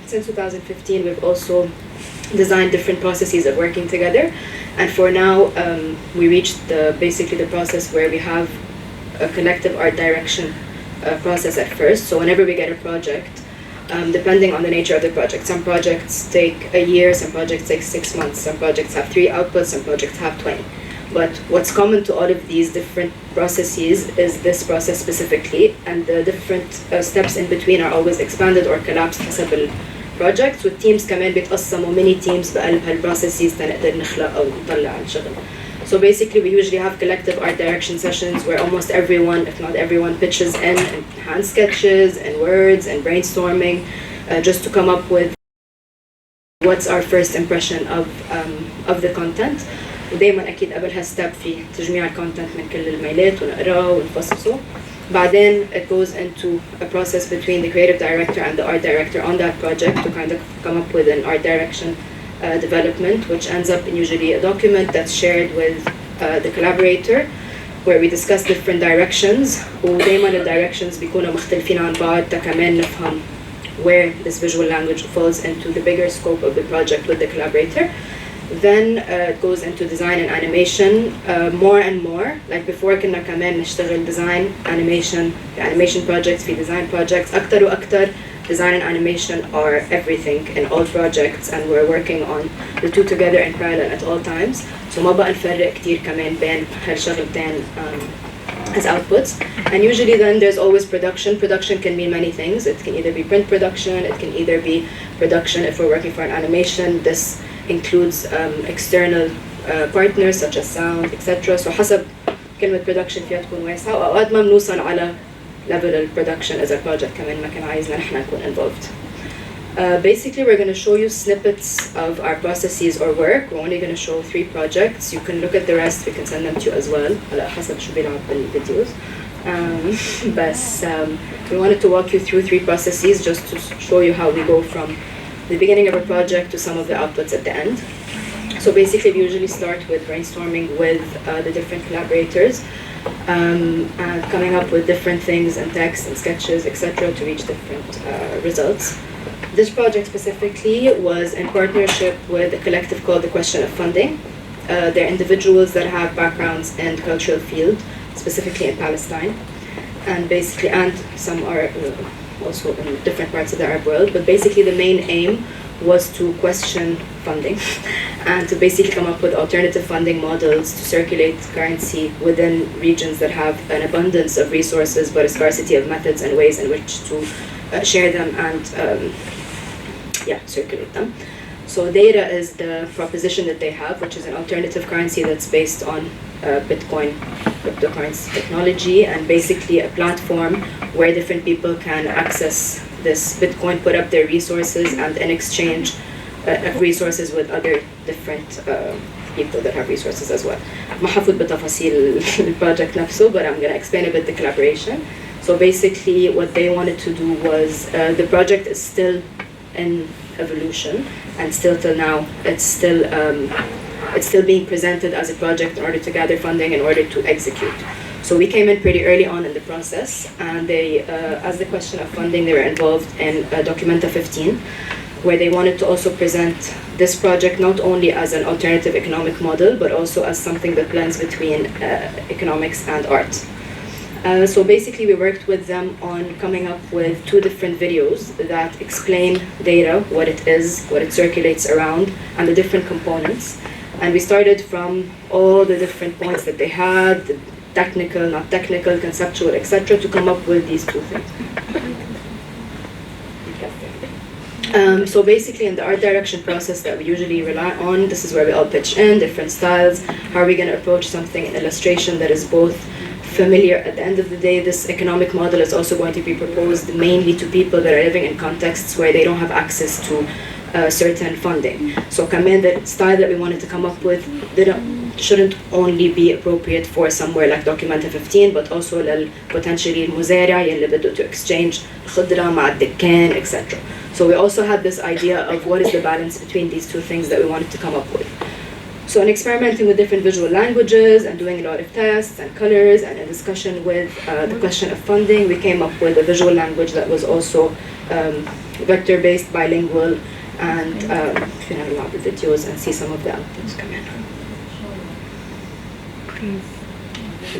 since 2015, we've also designed different processes of working together, and for now, we reached basically the process where we have a collective art direction process at first. So whenever we get a project, depending on the nature of the project, some projects take a year, some projects take 6 months, some projects have 3 outputs, some projects have 20. But what's common to all of these different processes is this process specifically, and the different steps in between are always expanded or collapsed حسب البروجكت. والteams كمان بيتقسموا mini teams بقلب هالبروسيسز تنقدر نخلق أو نطلع الشغل. So basically we usually have collective art direction sessions where almost everyone, if not everyone, pitches in and hand sketches and words and brainstorming just to come up with what's our first impression of the content. ودايما أكيد قبل هالستep في تجميع الكونتنت من كل الميلات ونقراه ونفصصه. بعدين it goes into a process between the creative director and the art director on that project to kind of come up with an art direction development, which ends up in usually a document that's shared with the collaborator where we discuss different directions. ودايما the directions بيكونوا مختلفين عن بعض كمان نفهم where this visual language falls into the bigger scope of the project with the collaborator. Then it goes into design and animation more and more. Like before كنا كمان نشتغل design, animation projects في design projects. أكتر وأكتر design and animation are everything in all projects, and we're working on the two together in parallel at all times. So ما بقى نفرق كتير كمان بين هالشغلتين as outputs. And usually then there's always production. Production can mean many things. It can either be print production, it can either be production if we're working for an animation. This includes external partners such as sound, etc. So حسب كلمة production فيها تكون واسعة، وأوقات ما بنوصل على level of production as a project كمان ما كان عايزنا نحن نكون involved. Basically we're going to show you snippets of our processes or work. We're only going to show 3 projects. You can look at the rest, we can send them to you as well على حسب شو بيلعب بالفيديوز. بس we wanted to walk you through 3 processes just to show you how we go from the beginning of a project to some of the outputs at the end. So basically we usually start with brainstorming with the different collaborators and coming up with different things and texts and sketches, etc., to reach different results. This project specifically was in partnership with a collective called The Question of Funding. They're individuals that have backgrounds in the cultural field, specifically in Palestine, and some are also in different parts of the Arab world, but basically the main aim was to question funding and to basically come up with alternative funding models to circulate currency within regions that have an abundance of resources but a scarcity of methods and ways in which to share them and circulate them. So Data is the proposition that they have, which is an alternative currency that's based on Bitcoin cryptocurrency technology, and basically a platform where different people can access this Bitcoin, put up their resources, and in exchange resources with other different people that have resources as well. ما حفوت بتفاصيل البروجكت نفسه, but I'm going to explain a bit the collaboration. So basically what they wanted to do was, the project is still in evolution, and still till now it's still being presented as a project in order to gather funding in order to execute. So we came in pretty early on in the process, and they, as the question of funding, they were involved in Documenta 15, where they wanted to also present this project not only as an alternative economic model, but also as something that blends between economics and art. So basically we worked with them on coming up with 2 different videos that explain Data, what it is, what it circulates around, and the different components. And we started from all the different points that they had, the technical, not technical, conceptual, etc., to come up with these 2 things. So basically in the art direction process that we usually rely on, this is where we all pitch in, different styles. How are we going to approach something in illustration that is both familiar? At the end of the day, this economic model is also going to be proposed mainly to people that are living in contexts where they don't have access to certain funding. So the style that we wanted to come up with shouldn't only be appropriate for somewhere like Documenta 15, but also potentially المزارع يلي بده to exchange الخضرة مع الدكان, etc. So we also had this idea of what is the balance between these 2 things that we wanted to come up with. So in experimenting with different visual languages and doing a lot of tests and colors and a discussion with the question of funding, we came up with a visual language that was also vector-based, bilingual, and you can have a lot of videos and see some of the outputs come in.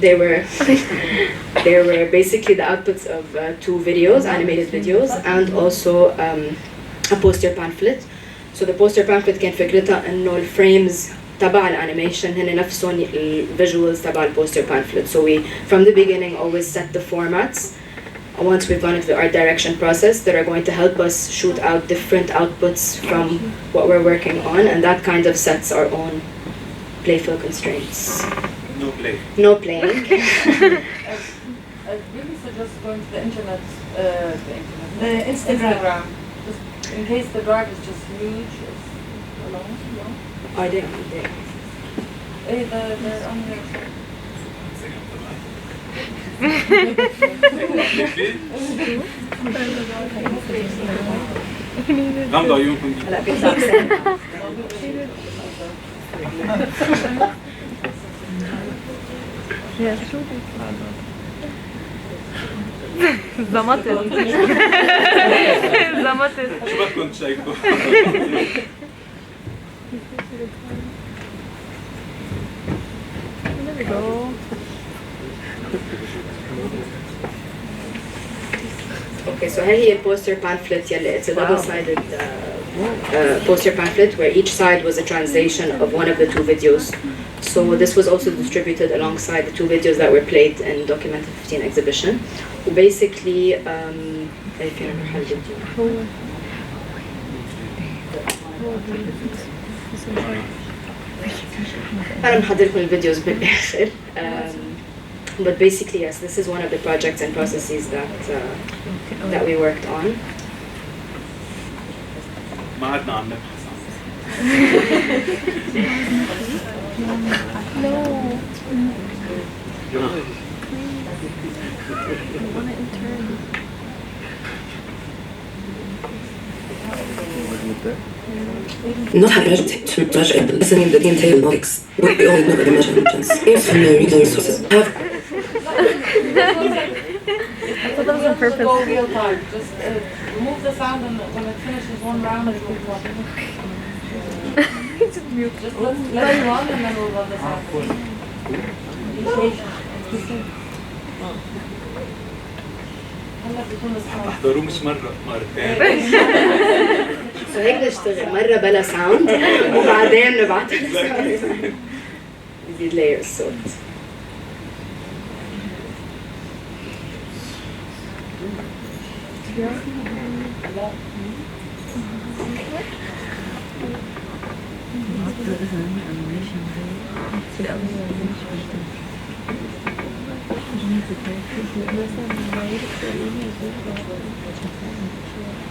They were basically the outputs of 2 videos, animated videos, and also a poster pamphlet. So the poster pamphlet كان فكرتها إنه الفريمز تبع الانيميشن هن نفسهم الفيجوالز تبع البوستر pamphlet. So we, from the beginning, always set the formats once we've gone into the art direction process that are going to help us shoot out different outputs from what we're working on, and that kind of sets our own playful constraints.
No play.
No playing.
I really suggest going to the internet, the Instagram. Just in case the drive is just huge, it's alone, no?
I didn't.
Hey, they're on there.
غمضوا عيونكم.
هلا بيطلع سنة.
زمطت.
شو بدكم تشيكوا؟
There we go.
Okay, so here is poster pamphlet. It's a double-sided poster pamphlet where each side was a translation of one of the 2 videos. So this was also distributed alongside the 2 videos that were played in Documenta 15 exhibition. Basically, أنا محضركم الفيديوز بالآخر. But basically, yes, this is one of the projects and processes that we worked on.
ما عدنا عم نبحث
Not have to judge it, listening the detailed lyrics, what we all never imagine, infinite resources have
thought that was on purpose.
Go real time. Just remove the sound, and when it finishes one round, it will come.
Just mute.
Just let it run, and then we'll run the sound. Be patient.
احضروه مش مرة مرتين.
So هيك نشتغل مرة بلا ساوند وبعدين نبعث الساوند. نزيد لاير الصوت.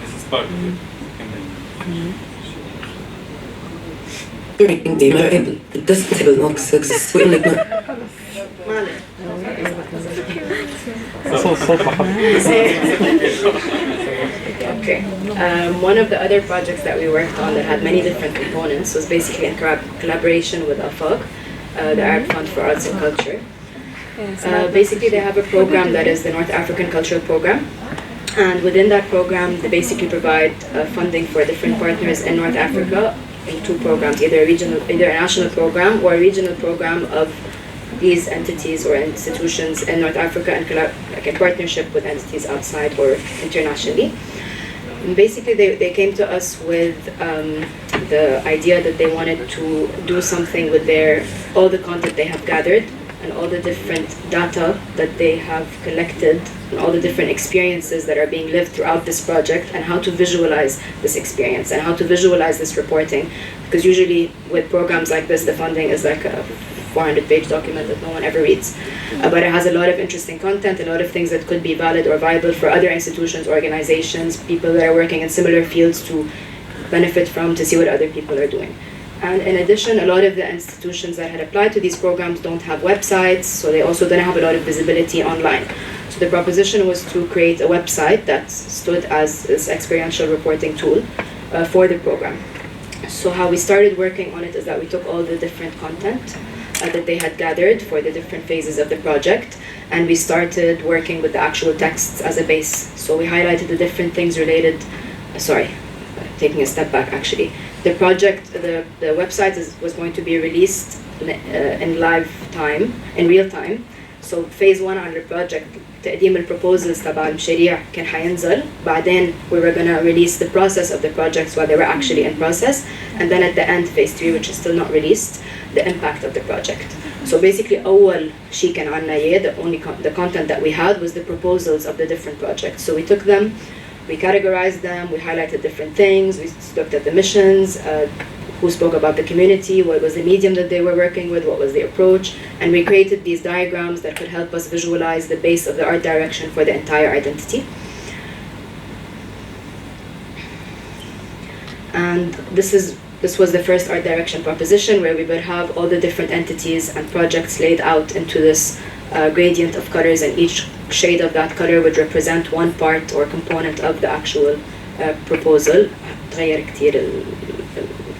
This is part of it.
عندي ما قبل الدستبل نوك سكسس ويقول لك
Okay. One of the other projects that we worked on that had many different components was basically in collaboration with AFAG, the Arab Fund for Arts and Culture. Basically, they have a program that is the North African Cultural Program. And within that program, they basically provide funding for different partners in North Africa in two programs, either a national program or a regional program of these entities or institutions in North Africa and like in partnership with entities outside or internationally. And basically, they came to us with the idea that they wanted to do something with all the content they have gathered and all the different data that they have collected and all the different experiences that are being lived throughout this project and how to visualize this experience and how to visualize this reporting. Because usually with programs like this, the funding is like a 400-page document that no one ever reads. But it has a lot of interesting content, a lot of things that could be valid or viable for other institutions, organizations, people that are working in similar fields to benefit from, to see what other people are doing. And in addition, a lot of the institutions that had applied to these programs don't have websites, so they also don't have a lot of visibility online. So the proposition was to create a website that stood as this experiential reporting tool for the program. So how we started working on it is that we took all the different content that they had gathered for the different phases of the project, and we started working with the actual texts as a base. So we highlighted the different things related, taking a step back actually. The project, the website was going to be released in real time. So phase 1 on the project, تقديم الproposals تبع المشاريع كان حينزل. بعدين we were going to release the process of the projects while they were actually in process. And then at the end, phase 3, which is still not released, the impact of the project. So basically, أول شيء كان عنا إياه, the content that we had was the proposals of the different projects. So we took them, we categorized them, we highlighted different things, we looked at the missions, who spoke about the community, what was the medium that they were working with, what was the approach, and we created these diagrams that could help us visualize the base of the art direction for the entire identity. And this was the first art direction proposition, where we would have all the different entities and projects laid out into this gradient of colors, and each shade of that color would represent one part or component of the actual proposal. تغير كتير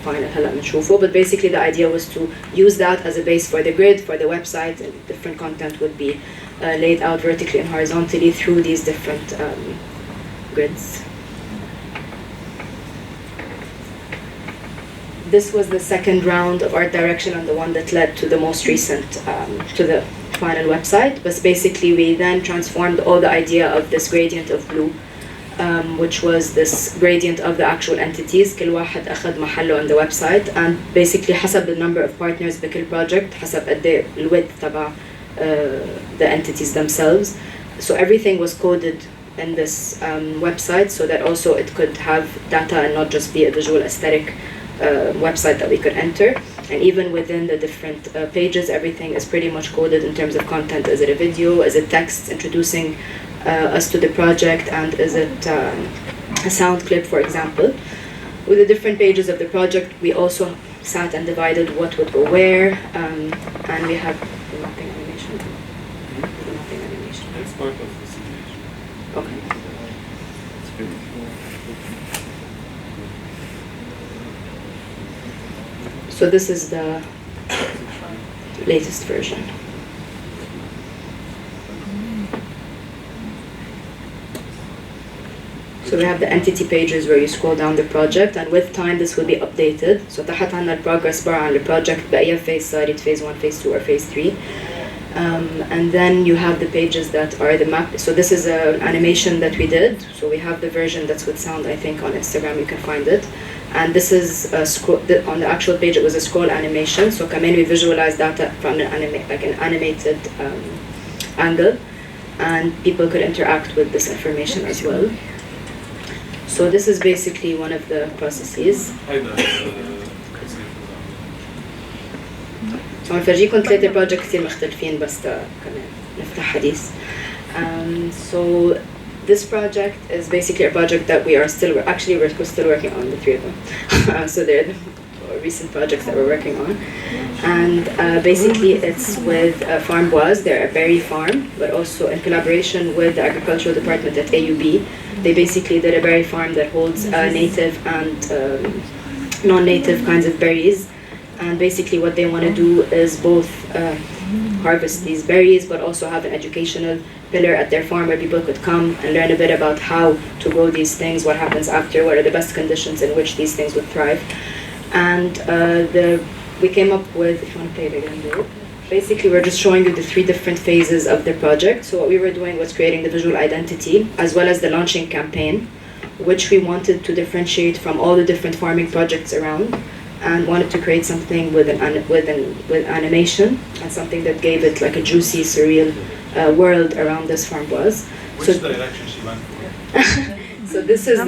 final هلا بنشوفه, but basically the idea was to use that as a base for the grid, for the website, and different content would be laid out vertically and horizontally through these different grids. This was the second round of art direction and the one that led to the most recent, to the final website. But basically we then transformed all the idea of this gradient of blue, which was this gradient of the actual entities. كل واحد أخذ محله on the website, and basically حسب the number of partners بكل project حسب قد الwidth تبع the entities themselves. So everything was coded in this website, so that also it could have data and not just be a visual aesthetic website that we could enter. And even within the different pages, everything is pretty much coded in terms of content. Is it a video? Is it text introducing us to the project? And is it a sound clip, for example? With the different pages of the project, we also sat and divided what would go where, and we have the mapping animation.
That's part of the simulation.
Okay. So this is the latest version. So we have the entity pages where you scroll down the project, and with time this will be updated. So تحت عنا البروجرس bar عن البروجكت بأي phase صارت phase 1, phase 2 or phase 3. And then you have the pages that are the map. So this is an animation that we did. So we have the version that's with sound, I think, on Instagram, you can find it. And this is a scroll, on the actual page it was a scroll animation. So come in, we visualize data from an animated angle. And people could interact with this information as well. So this is basically one of the processes. So هنفرجيكم 3 projects كتير مختلفين بس كمان نفتح حديث. So this project is basically a project that we're still working on, the 3 of them. So they're the recent projects that we're working on. And basically it's with Farm Boise. They're a berry farm, but also in collaboration with the agricultural department at AUB. They basically did a berry farm that holds native and non-native kinds of berries. And basically what they want to do is both harvest these berries, but also have an educational pillar at their farm where people could come and learn a bit about how to grow these things, what happens after, what are the best conditions in which these things would thrive. And we came up with, if you want to play it again, David. Basically we're just showing you the 3 different phases of the project. So what we were doing was creating the visual identity as well as the launching campaign, which we wanted to differentiate from all the different farming projects around, and wanted to create something with animation and something that gave it like a juicy, surreal world around this farm was.
Which direction she went for?
So this is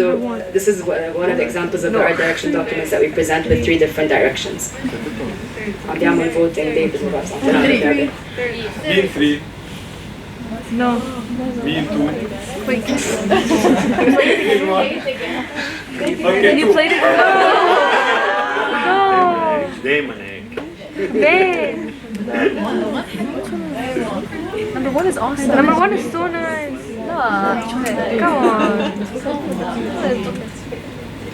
one of the examples of the art direction documents that we present with 3 different directions. عم بيعمل voting David Habchy.
Mean 3.
No.
Mean 2.
Wait.
Mean 1. Okay,
You
2.
played it? No.
دايما هيك.
Man. Number 1 is awesome. Number 1 is so nice. Come on.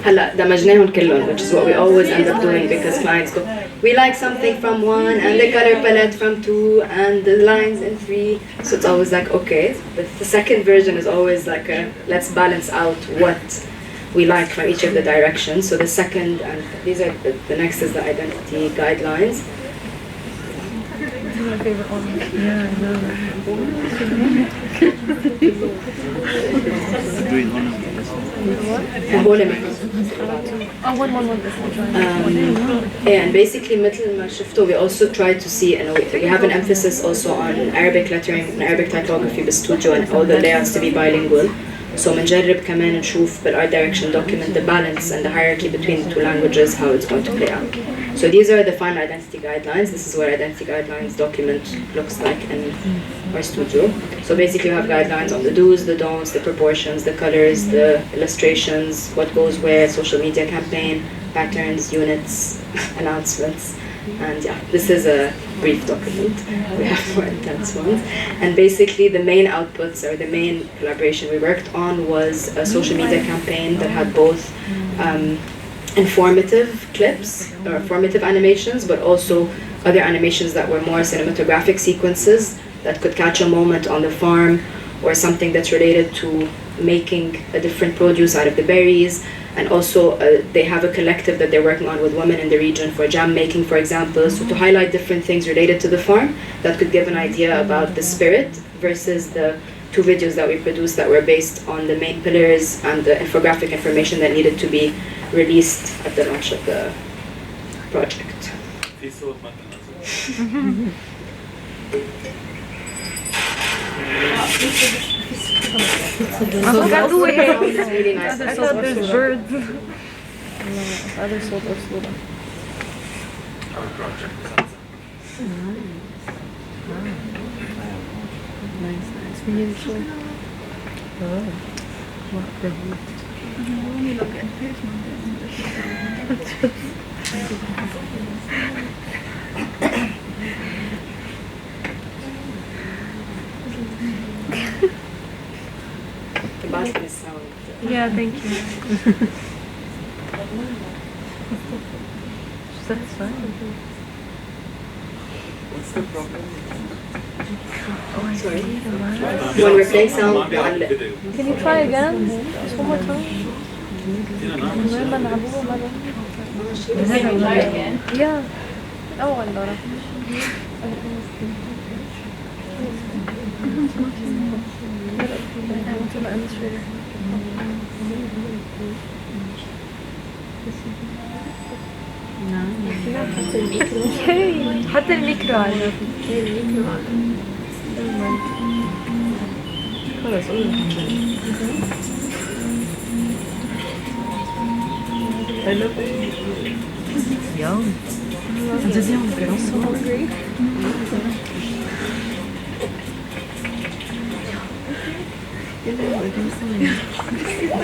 هلا دمجناهم كلهم, which is what we always end up doing because clients go, we like something from 1 and the color palette from 2 and the lines in 3. So it's always like, okay, but the second version is always like let's balance out what we like from each of the directions. So the second, and these are the next is the identity guidelines.
My favorite one. Yeah, I know.
And basically مثل ما شفتوا, we also try to see, and we have an emphasis also on Arabic lettering and Arabic typography بالstudio and all the layouts to be bilingual. So منجرب كمان نشوف بالart direction document the balance and the hierarchy between the 2 languages, how it's going to play out. So these are the final identity guidelines. This is what identity guidelines document looks like in our studio. So basically you have guidelines on the do's, the don'ts, the proportions, the colors, the illustrations, what goes where, social media campaign, patterns, units, announcements. And yeah, this is a brief document. We have more intense ones. And basically the main outputs or the main collaboration we worked on was a social media campaign that had both informative clips or informative animations, but also other animations that were more cinematographic sequences that could catch a moment on the farm or something that's related to making a different produce out of the berries. And also they have a collective that they're working on with women in the region for jam making, for example. So to highlight different things related to the farm that could give an idea about the spirit versus the 2 videos that we produced that were based on the main pillars and the infographic information that needed to be released at the launch of the project.
في صوت ما تنزل.
It's really nice.
I thought there's birds. Other sort of slow.
Our project.
Nice. Really cool. Oh. What the
The basket is sound.
Yeah, thank you. That's fine.
What's the problem?
Sorry. When we're playing sound,
Can you try again? Just one more time. Yeah. Oh, allora. حتى الميكرو على خلاص Hello. Yum. Deuxième, I'm so hungry.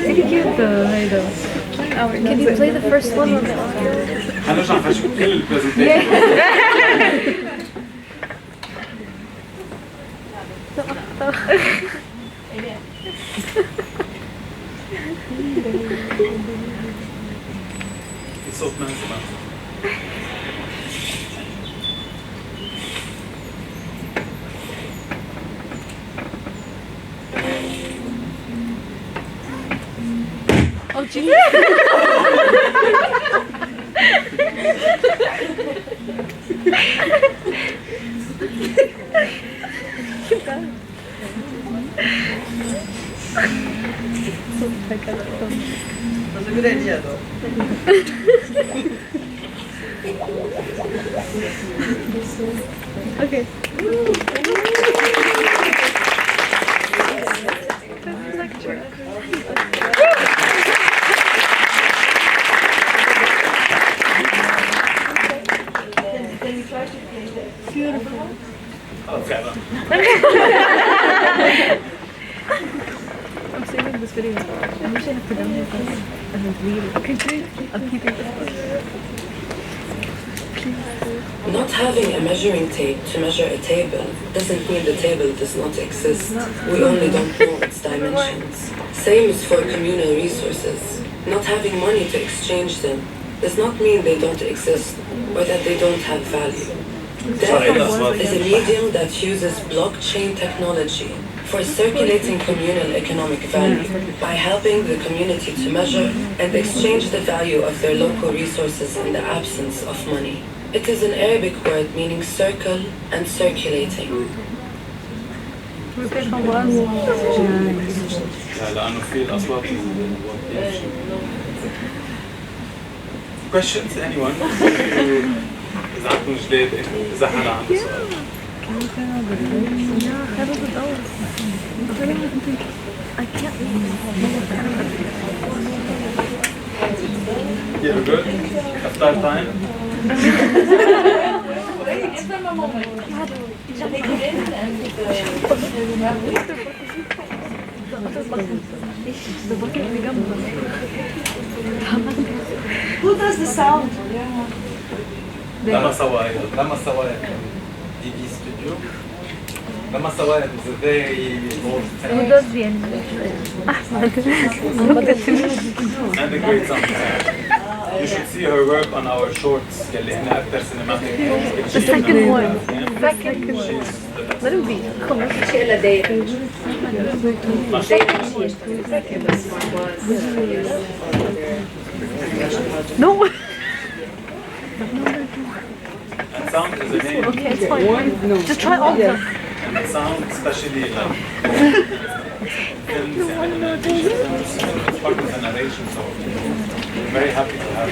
Really cute though, Heido. Can you play the first one on the audio?
هنرجع نفشل كل البرزنتيشن. الصوت ما نسمع.
Oh, jeez.
That's a good idea, though.
Okay. Beautiful.
Okay.
I'm saving this video. I wish I had to download this and then delete it. Okay, please. I'm keeping this.
Not having a measuring tape to measure a table doesn't mean the table does not exist. We only don't know its dimensions. Same is for communal resources. Not having money to exchange them does not mean they don't exist or that they don't have value. Debt is a medium that uses blockchain technology for circulating communal economic value by helping the community to measure and exchange the value of their local resources in the absence of money. It is an Arabic word meaning circle and circulating.
لأنه في الأصوات questions anyone إذا عندكم جديد إذا حدا عنده سؤال
I can't
You're good? After time?
Give them a moment. Take it in and
Who does the sound?
لما سوايا DV studio. لما سوايا is a very old
Who does the animation?
and a great sound. You should see her work on our shorts اللي هنا أكثر cinematic.
The second one. Let him be. Come on. No.
And sound is a name.
Okay, it's fine. Just try all of them.
And the sound, especially like films and animations, it's part of the narration, so I'm very happy to have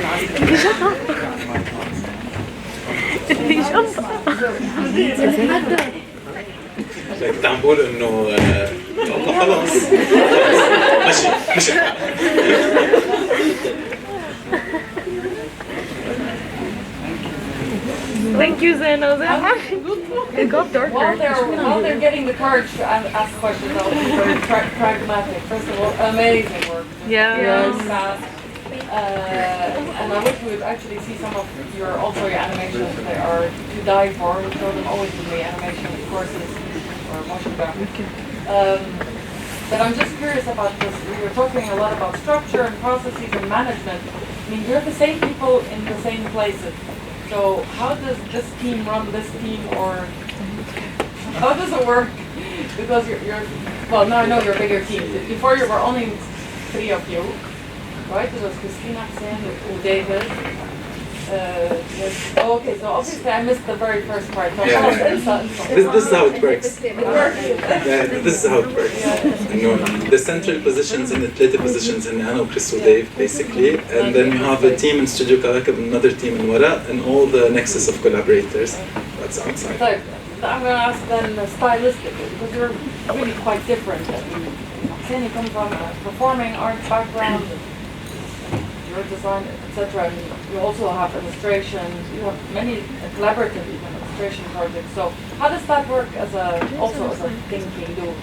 كنت عم بقول انه والله خلاص مشي
Thank you, Zeno. It got darker.
While they're getting the courage to ask questions, I'll be very pragmatic. First of all, amazing work.
Yeah.
Fast. And I wish we would actually see some of your animations. They are to die for. We show them always in the animation courses or motion graphic. But I'm just curious about this. We were talking a lot about structure and processes and management. I mean, you're the same people in the same places. So how does this team run this team, or how does it work? Because you're well, now I know you're a bigger team. Before you were only 3 of you, right? It was Christina, Hussein, David. Yes. Oh, okay, so obviously I missed the very first part. So
This is how it works. Yeah, this is how it works. The central positions and the athletic positions in Anna, Chris, Dave, basically, and then you have a team in Studio Kawakeb, another team in Waraq, and all the nexus of collaborators. That's outside.
So I'm going to ask then stylistically, because you're really quite different. Hussein, you come from a performing arts background, your design, etc. And you also have illustrations. You have many collaborative illustration projects. So how does that work as a thinking?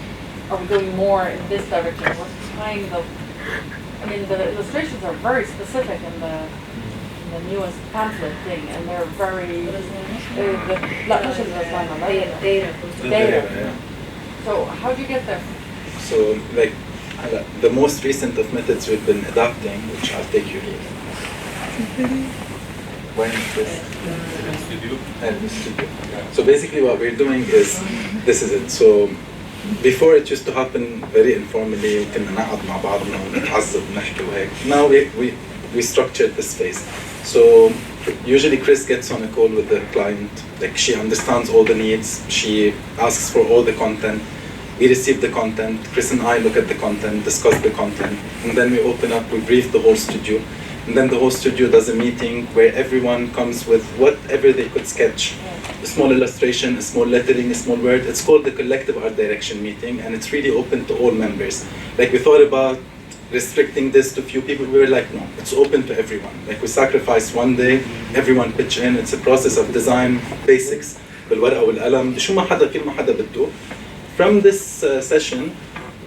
Are we going more in this direction? What kind of? I mean, the illustrations are very specific in the newest pamphlet thing, and they're very data. So how do you get there?
So like the most recent of methods we've been adopting, which I'll take you here. When this studio. So basically what we're doing is, this is it. So before it used to happen very informally, كنا نقعد مع بعضنا ونتعذب ونحكي وهيك. Now we structured this phase. So usually Chris gets on a call with the client, like she understands all the needs, she asks for all the content, we receive the content, Chris and I look at the content, discuss the content, and then we open up, we brief the whole studio, and then the whole studio does a meeting where everyone comes with whatever they could sketch, a small illustration, a small lettering, a small word. It's called the Collective Art Direction Meeting, and it's really open to all members. Like we thought about restricting this to few people, we were like, no, it's open to everyone. Like we sacrifice one day, everyone pitch in, it's a process of design basics, بالورقة والقلم، شو ما حدا كل ما حدا بده. From this session,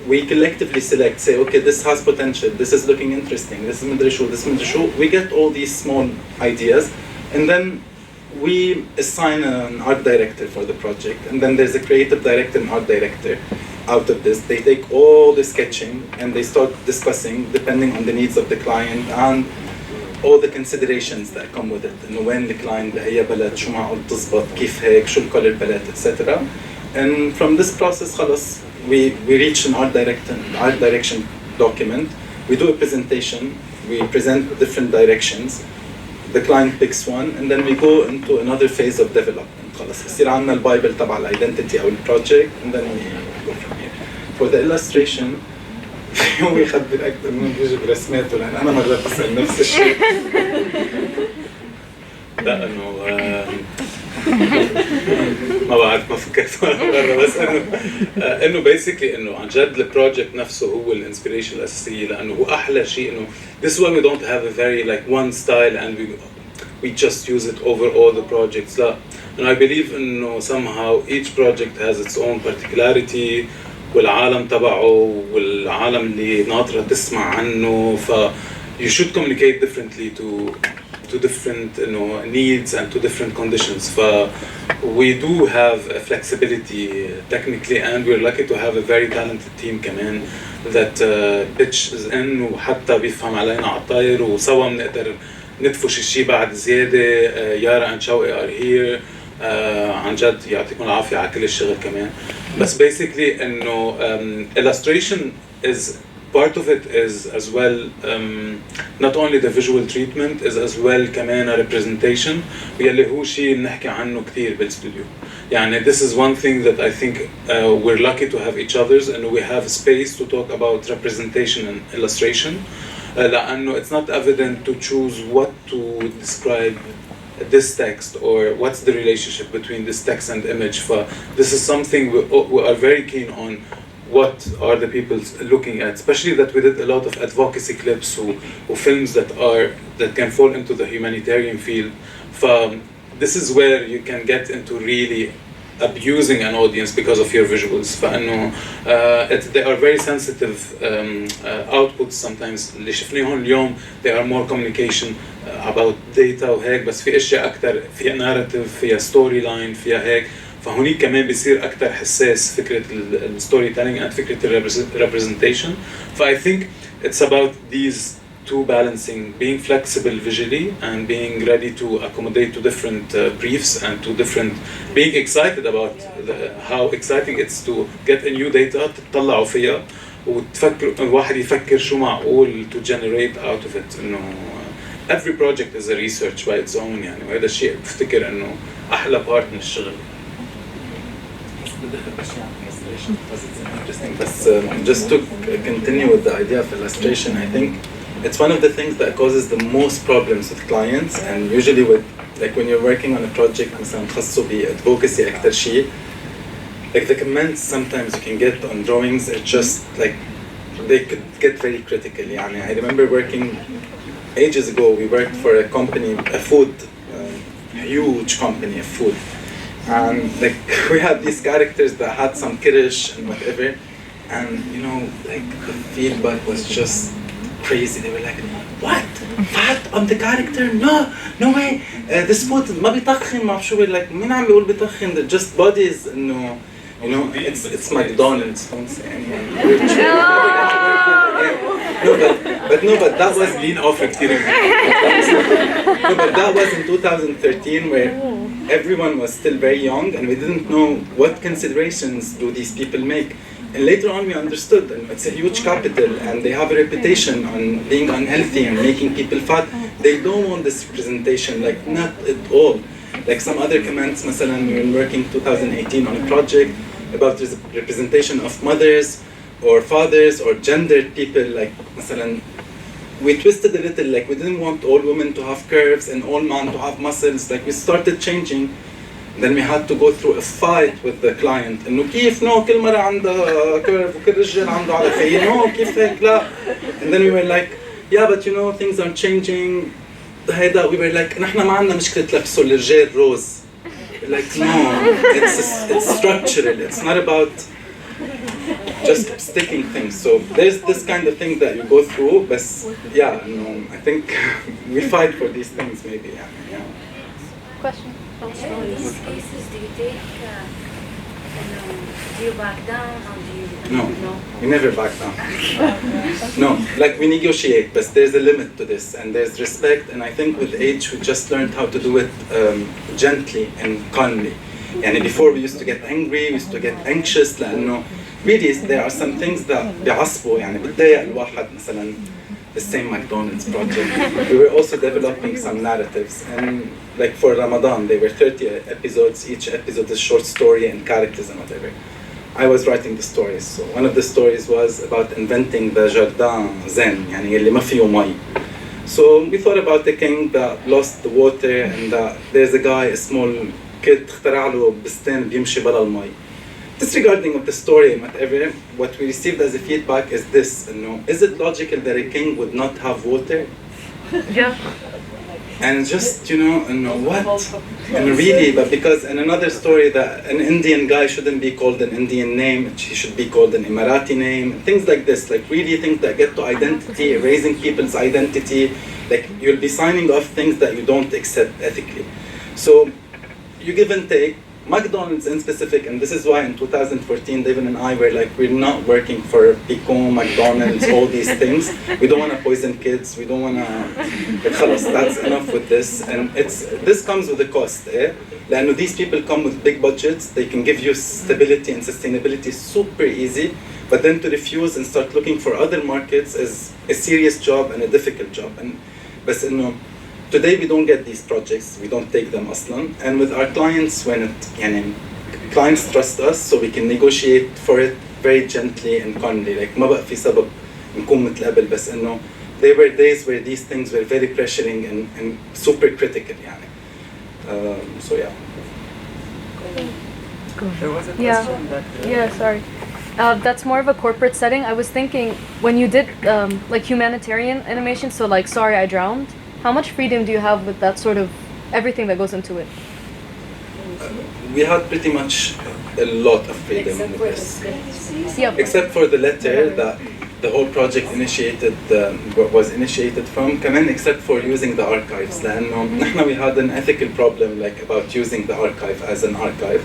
we collectively select, say, okay, this has potential, this is looking interesting, this is مدري شو, this is مدري شو. We get all these small ideas, and then we assign an art director for the project, and then there's a creative director and art director. Out of this, they take all the sketching and they start discussing depending on the needs of the client and all the considerations that come with it. إنه وين the client بأي بلد، شو معقول تزبط، كيف هيك، شو الcolor palette, etc. And from this process, خلص, we reach an art direction document. We do a presentation. We present different directions. The client picks one, and then we go into another phase of development. خلص يصير عندنا البايبل تبع الايدنتيتي او البروجكت, and then we go from here. For the illustration, هو يخبر اكثر من بيجي برسماته, لان انا مرات بسال نفس الشيء.
لا انه ما بعرف، ما فكرت ولا مره، بس انه بيسكلي انه عن جد البروجكت نفسه هو الانسبيريشن الاساسيه، لانه هو احلى شيء انه this one we don't have a very like one style and we just use it over all the projects. لا. And I believe إنه somehow each project has its own particularity, والعالم تبعه والعالم اللي ناطرة تسمع عنه. ف you should communicate differently to different needs and to different conditions. ف we do have a flexibility technically, and we're lucky to have a very talented team كمان that pitches in وحتى بيفهم علينا عطاير، وسوا بنقدر ندفش الشيء بعد زيادة. يارا and شوقي are here. عن جد يعطيكم العافية على كل الشغل كمان. بس basically إنه illustration is part of it is as well not only the visual treatment is as well كمان representation، واللي هو شيء بنحكي عنه كثير بالاستوديو. يعني this is one thing that I think we're lucky to have each other's, and we have space to talk about representation and illustration. لأنه it's not evident to choose what to describe this text or what's the relationship between this text and image. This is something we are very keen on. What are the people looking at? Especially that we did a lot of advocacy clips or films that can fall into the humanitarian field. This is where you can get into really abusing an audience because of your visuals. فإنه they are very sensitive outputs sometimes. اللي شفناهم اليوم they are more communication about data وهيك، بس في اشياء اكثر فيها narrative، فيها story line، فيها هيك. فهونيك كمان بيصير اكثر حساس فكره الستوري تيلينج and فكره الريبرزنتيشن. I think it's about these to balancing being flexible visually and being ready to accommodate to different briefs and to different, being excited about how exciting it's to get a new data تطلعوا فيها وتفكر الواحد يفكر شو معقول to generate out of it. إنه every project is a research by its own يعني، وهذا الشيء بفتكر إنه أحلى part من الشغل.
Interesting. But just to continue with the idea of illustration, I think it's one of the things that causes the most problems with clients, and usually with like when you're working on a project مثلا خاصه بadvocacy أكتر شيء, like the comments sometimes you can get on drawings are just like they could get very critical. يعني I remember working ages ago. We worked for a company, a food, huge company of food. And like we had these characters that had some kiddish and whatever, and you know, like the feedback was just crazy. They were like, "What? Fat on the character? No, no way. This food ما بيطخن ما شو like مين عم بيقول بيطخن? They're just bodies. No, you know, it's McDonald's. Don't say anything. But that was
lean off it.
No, but that was in 2013 where everyone was still very young and we didn't know what considerations do these people make. And later on we understood that it's a huge capital and they have a reputation on being unhealthy and making people fat. They don't want this representation, like not at all. Like some other comments, مثلا we were working 2018 on a project about the representation of mothers or fathers or gendered people, like مثلا we twisted a little, like we didn't want all women to have curves and all men to have muscles. Like we started changing. Then we had to go through a fight with the client. إنه كيف no كل مرة عندها curve وكل رجال عنده على فيه no كيف هيك لا. And then we were like, yeah, but you know things are changing. هيدا we were like نحن ما عندنا مشكلة تلبسوا الرجال روز. Like no, it's structural. It's not about just sticking things. So there's this kind of thing that you go through, but yeah, no, I think we fight for these things maybe. Yeah.
Question.
In these cases, do you take, do you back down or do you?
No, we never back down. No, like we negotiate, but there's a limit to this, and there's respect. And I think with age, we just learned how to do it gently and calmly. And before we used to get angry, we used to get anxious. لأنه really there are some things that بيعصبوا يعني بتضايق الواحد مثلا the same McDonald's project. We were also developing some narratives, and like for Ramadan they were 30 episodes. Each episode is short story and characters and whatever. I was writing the stories. So one of the stories was about inventing the jardin zen يعني اللي ما فيه مي. So we thought about the king that lost the water and that there's a guy, a small kid اخترع له بستان بيمشي برا المي. Disregarding of the story and whatever, what we received as a feedback is this, you know, is it logical that a king would not have water?
Yeah.
And just, you know what? And really, but because in another story that an Indian guy shouldn't be called an Indian name, he should be called an Emirati name, things like this, like really things that get to identity, erasing people's identity, like you'll be signing off things that you don't accept ethically. So you give and take. McDonald's in specific, and this is why in 2014 David and I were like, we're not working for Picon, McDonald's, all these things. We don't want to poison kids. We don't want to. That's enough with this, and this comes with a cost. لأنه these people come with big budgets. They can give you stability and sustainability super easy, but then to refuse and start looking for other markets is a serious job and a difficult job. And بس إنه today we don't get these projects, we don't take them أصلاً. And with our clients, when clients trust us, so we can negotiate for it very gently and calmly. Like ما بقى في سبب نكون مثل قبل بس إنه there were days where these things were very pressuring and super critical يعني. So yeah.
There was a question that.
Yeah, sorry. That's more of a corporate setting. I was thinking when you did like humanitarian animation, so like Sorry I Drowned. How much freedom do you have with that sort of everything that goes into it?
We had pretty much a lot of freedom with this.
Yeah.
Except for the letter that the whole project was initiated from كمان except for using the archives لأنه نحن we had an ethical problem like about using the archive as an archive.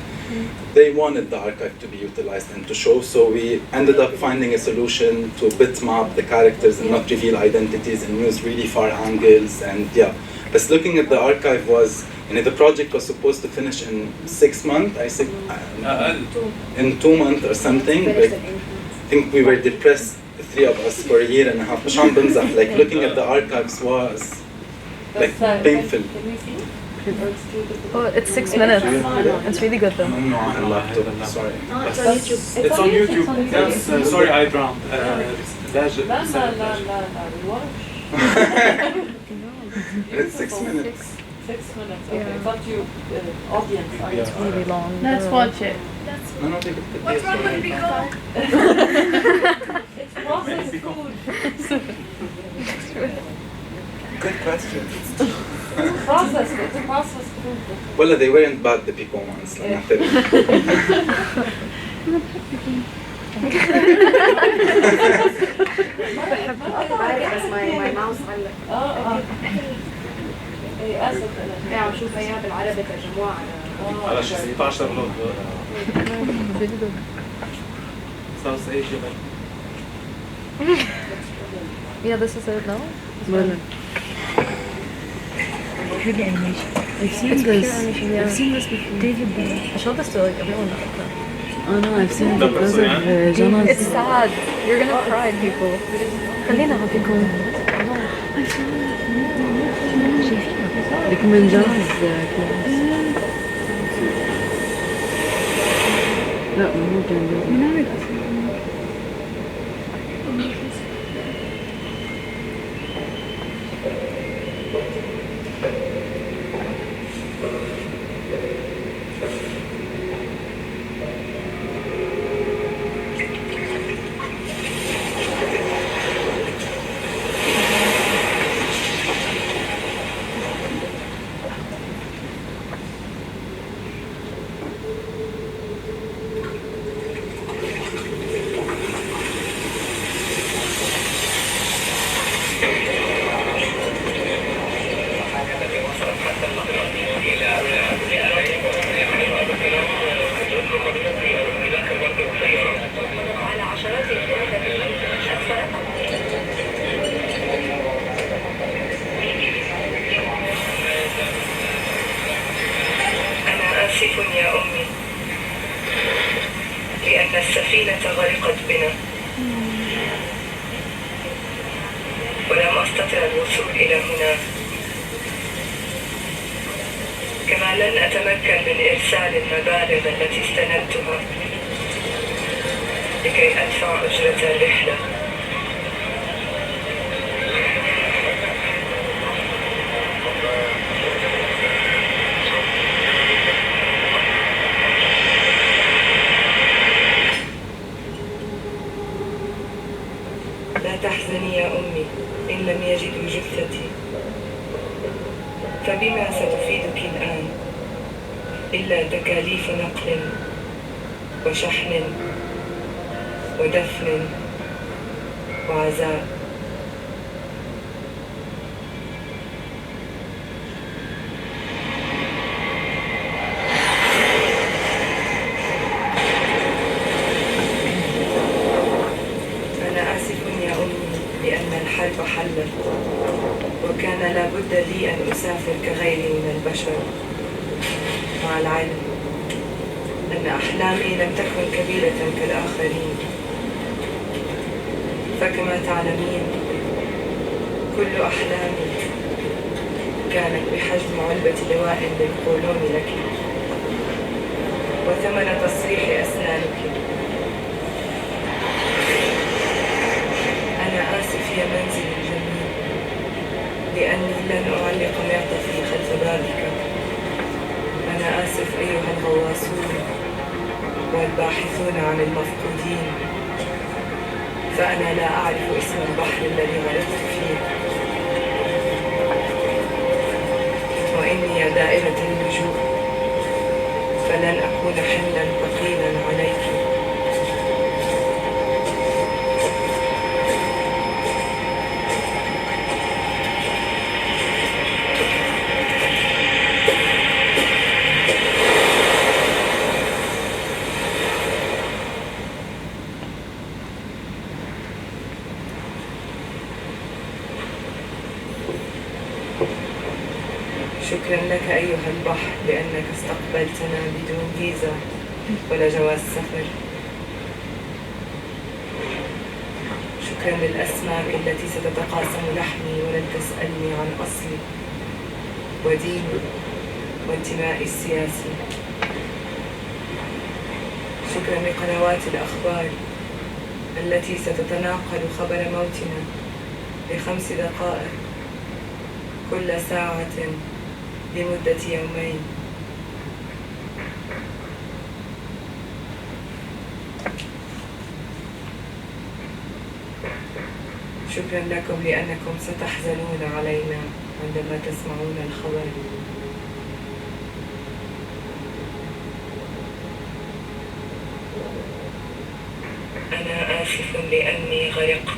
They wanted the archive to be utilized and to show, so we ended up finding a solution to bitmap the characters and not reveal identities and use really far angles and yeah. But looking at the archive was, the project was supposed to finish in 6 months, I think, in 2 months or something. Like, I think we were depressed, the three of us, for a year and a half. مش عم بمزح. Like looking at the archives was like painful.
Can we see?
Oh, it's 6 minutes. It's really good though.
Sorry.
It's on YouTube. Yes, sorry, I drowned.
We watch.
It's 6 minutes.
6 minutes, okay. But you, audience,
It's really long.
Let's watch it.
What's wrong with Bigo?
It's processed food.
Good question.
Processed, it's processed food.
Well, they weren't bad, the people ones. Like,
بس my mouse علق.
اي اسف
انا عم شوف اياها بالعربي ترجموها
على 16 لغة. South Asia.
Yeah, this is it now?
Good animation. I've seen this. I've seen this before. David
I showed this to like everyone.
Oh no, I've seen it because of Jonas.
It's sad. You're gonna cry, people. خلينا نحكيكم.
لكن من جاز لا مو جاز.
السفينة غرقت بنا ولم أستطع الوصول إلى هنا، كما لن أتمكن من إرسال المبالغ التي استندتها لكي أدفع أجرة الرحلة. لا تحزني يا أمي إن لم يجدوا جثتي، فبما ستفيدك الآن إلا تكاليف نقل وشحن ودفن وعزاء. الحرب حلت وكان لابد لي أن أسافر كغيري من البشر، مع العلم أن أحلامي لم تكن كبيرة كالآخرين، فكما تعلمين كل أحلامي كانت بحجم علبة لواء للقولون لك وثمن تصريح أسنانك. أنا آسف يا منزلي الجميل لأني لن أعلق معطفي خلف بابك. أنا آسف أيها الغواصون والباحثون عن المفقودين، فأنا لا أعرف اسم البحر الذي غرقت فيه، وإني دائرة اللجوء فلن أكون حملا ثقيلا عليك. البحر لأنك استقبلتنا بدون فيزا ولا جواز سفر. شكرا للأسماك التي ستتقاسم لحمي ولن تسألني عن أصلي وديني وانتمائي السياسي. شكرا لقنوات الأخبار التي ستتناقل خبر موتنا ب5 دقائق كل ساعة لمدة يومين. شكرا لكم لأنكم ستحزنون علينا عندما تسمعون الخبر. أنا آسف لأني غرقت.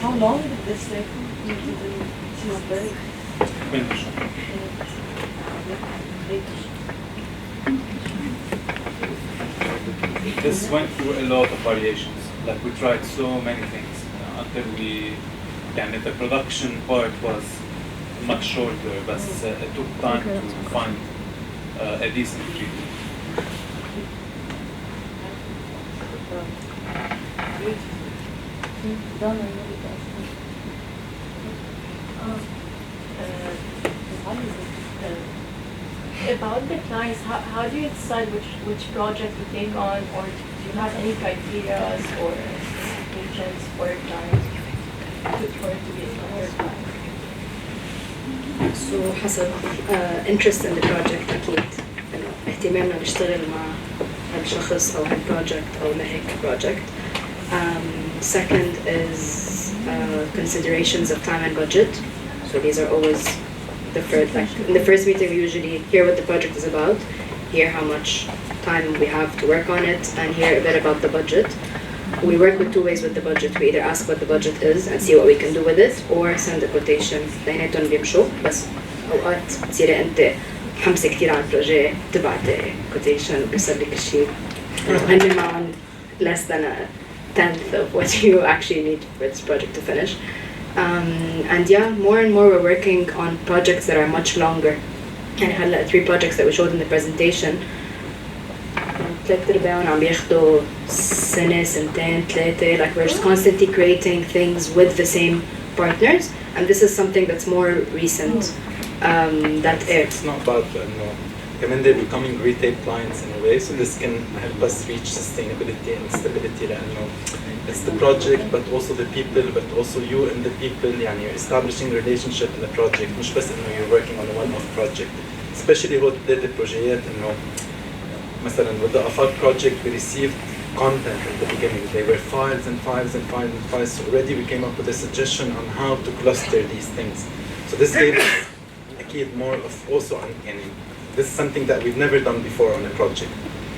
How long did this take? She was very
This went through a lot of variations. Like we tried so many things until the production part was much shorter, but it took time to find a decent treatment.
About the clients, how do you decide which project to take on, or do you have any criteria or specifications for a client for it to be a client?
So حسب interest in the project أكيد إنه اهتمامنا نشتغل مع هالشخص أو هالproject أو لهيك project. Second is considerations of time and budget. So these are always the first, like in the first meeting we usually hear what the project is about, hear how much time we have to work on it, and hear a bit about the budget. We work with two ways with the budget. We either ask what the budget is and see what we can do with it, or send a quotation. بيناتهم بيمشوا بس أوقات تصيري أنت محمسة كتير على البروجي تبعتي quotation وبيصير لك الشيء هن معهم less than a tenth of what you actually need for this project to finish. And yeah, more and more we're working on projects that are much longer. And هلا 3 projects that we showed in the presentation. 3 عم بياخدوا سنة سنتين 3. Like we're just constantly creating things with the same partners, and this is something that's more recent.
It's not about كمان they're becoming retail clients in a way, so this can help us reach sustainability and stability لأنه it's the project but also the people but also you and the people. يعني you're establishing relationship in the project مش بس إنه you're working on a one-off project. Especially هو بداية البروجيات إنه مثلا with the AFAD project we received content at the beginning. They were files and files and files and files. So already we came up with a suggestion on how to cluster these things. So this gave us أكيد more of also يعني this is something that we've never done before on a project.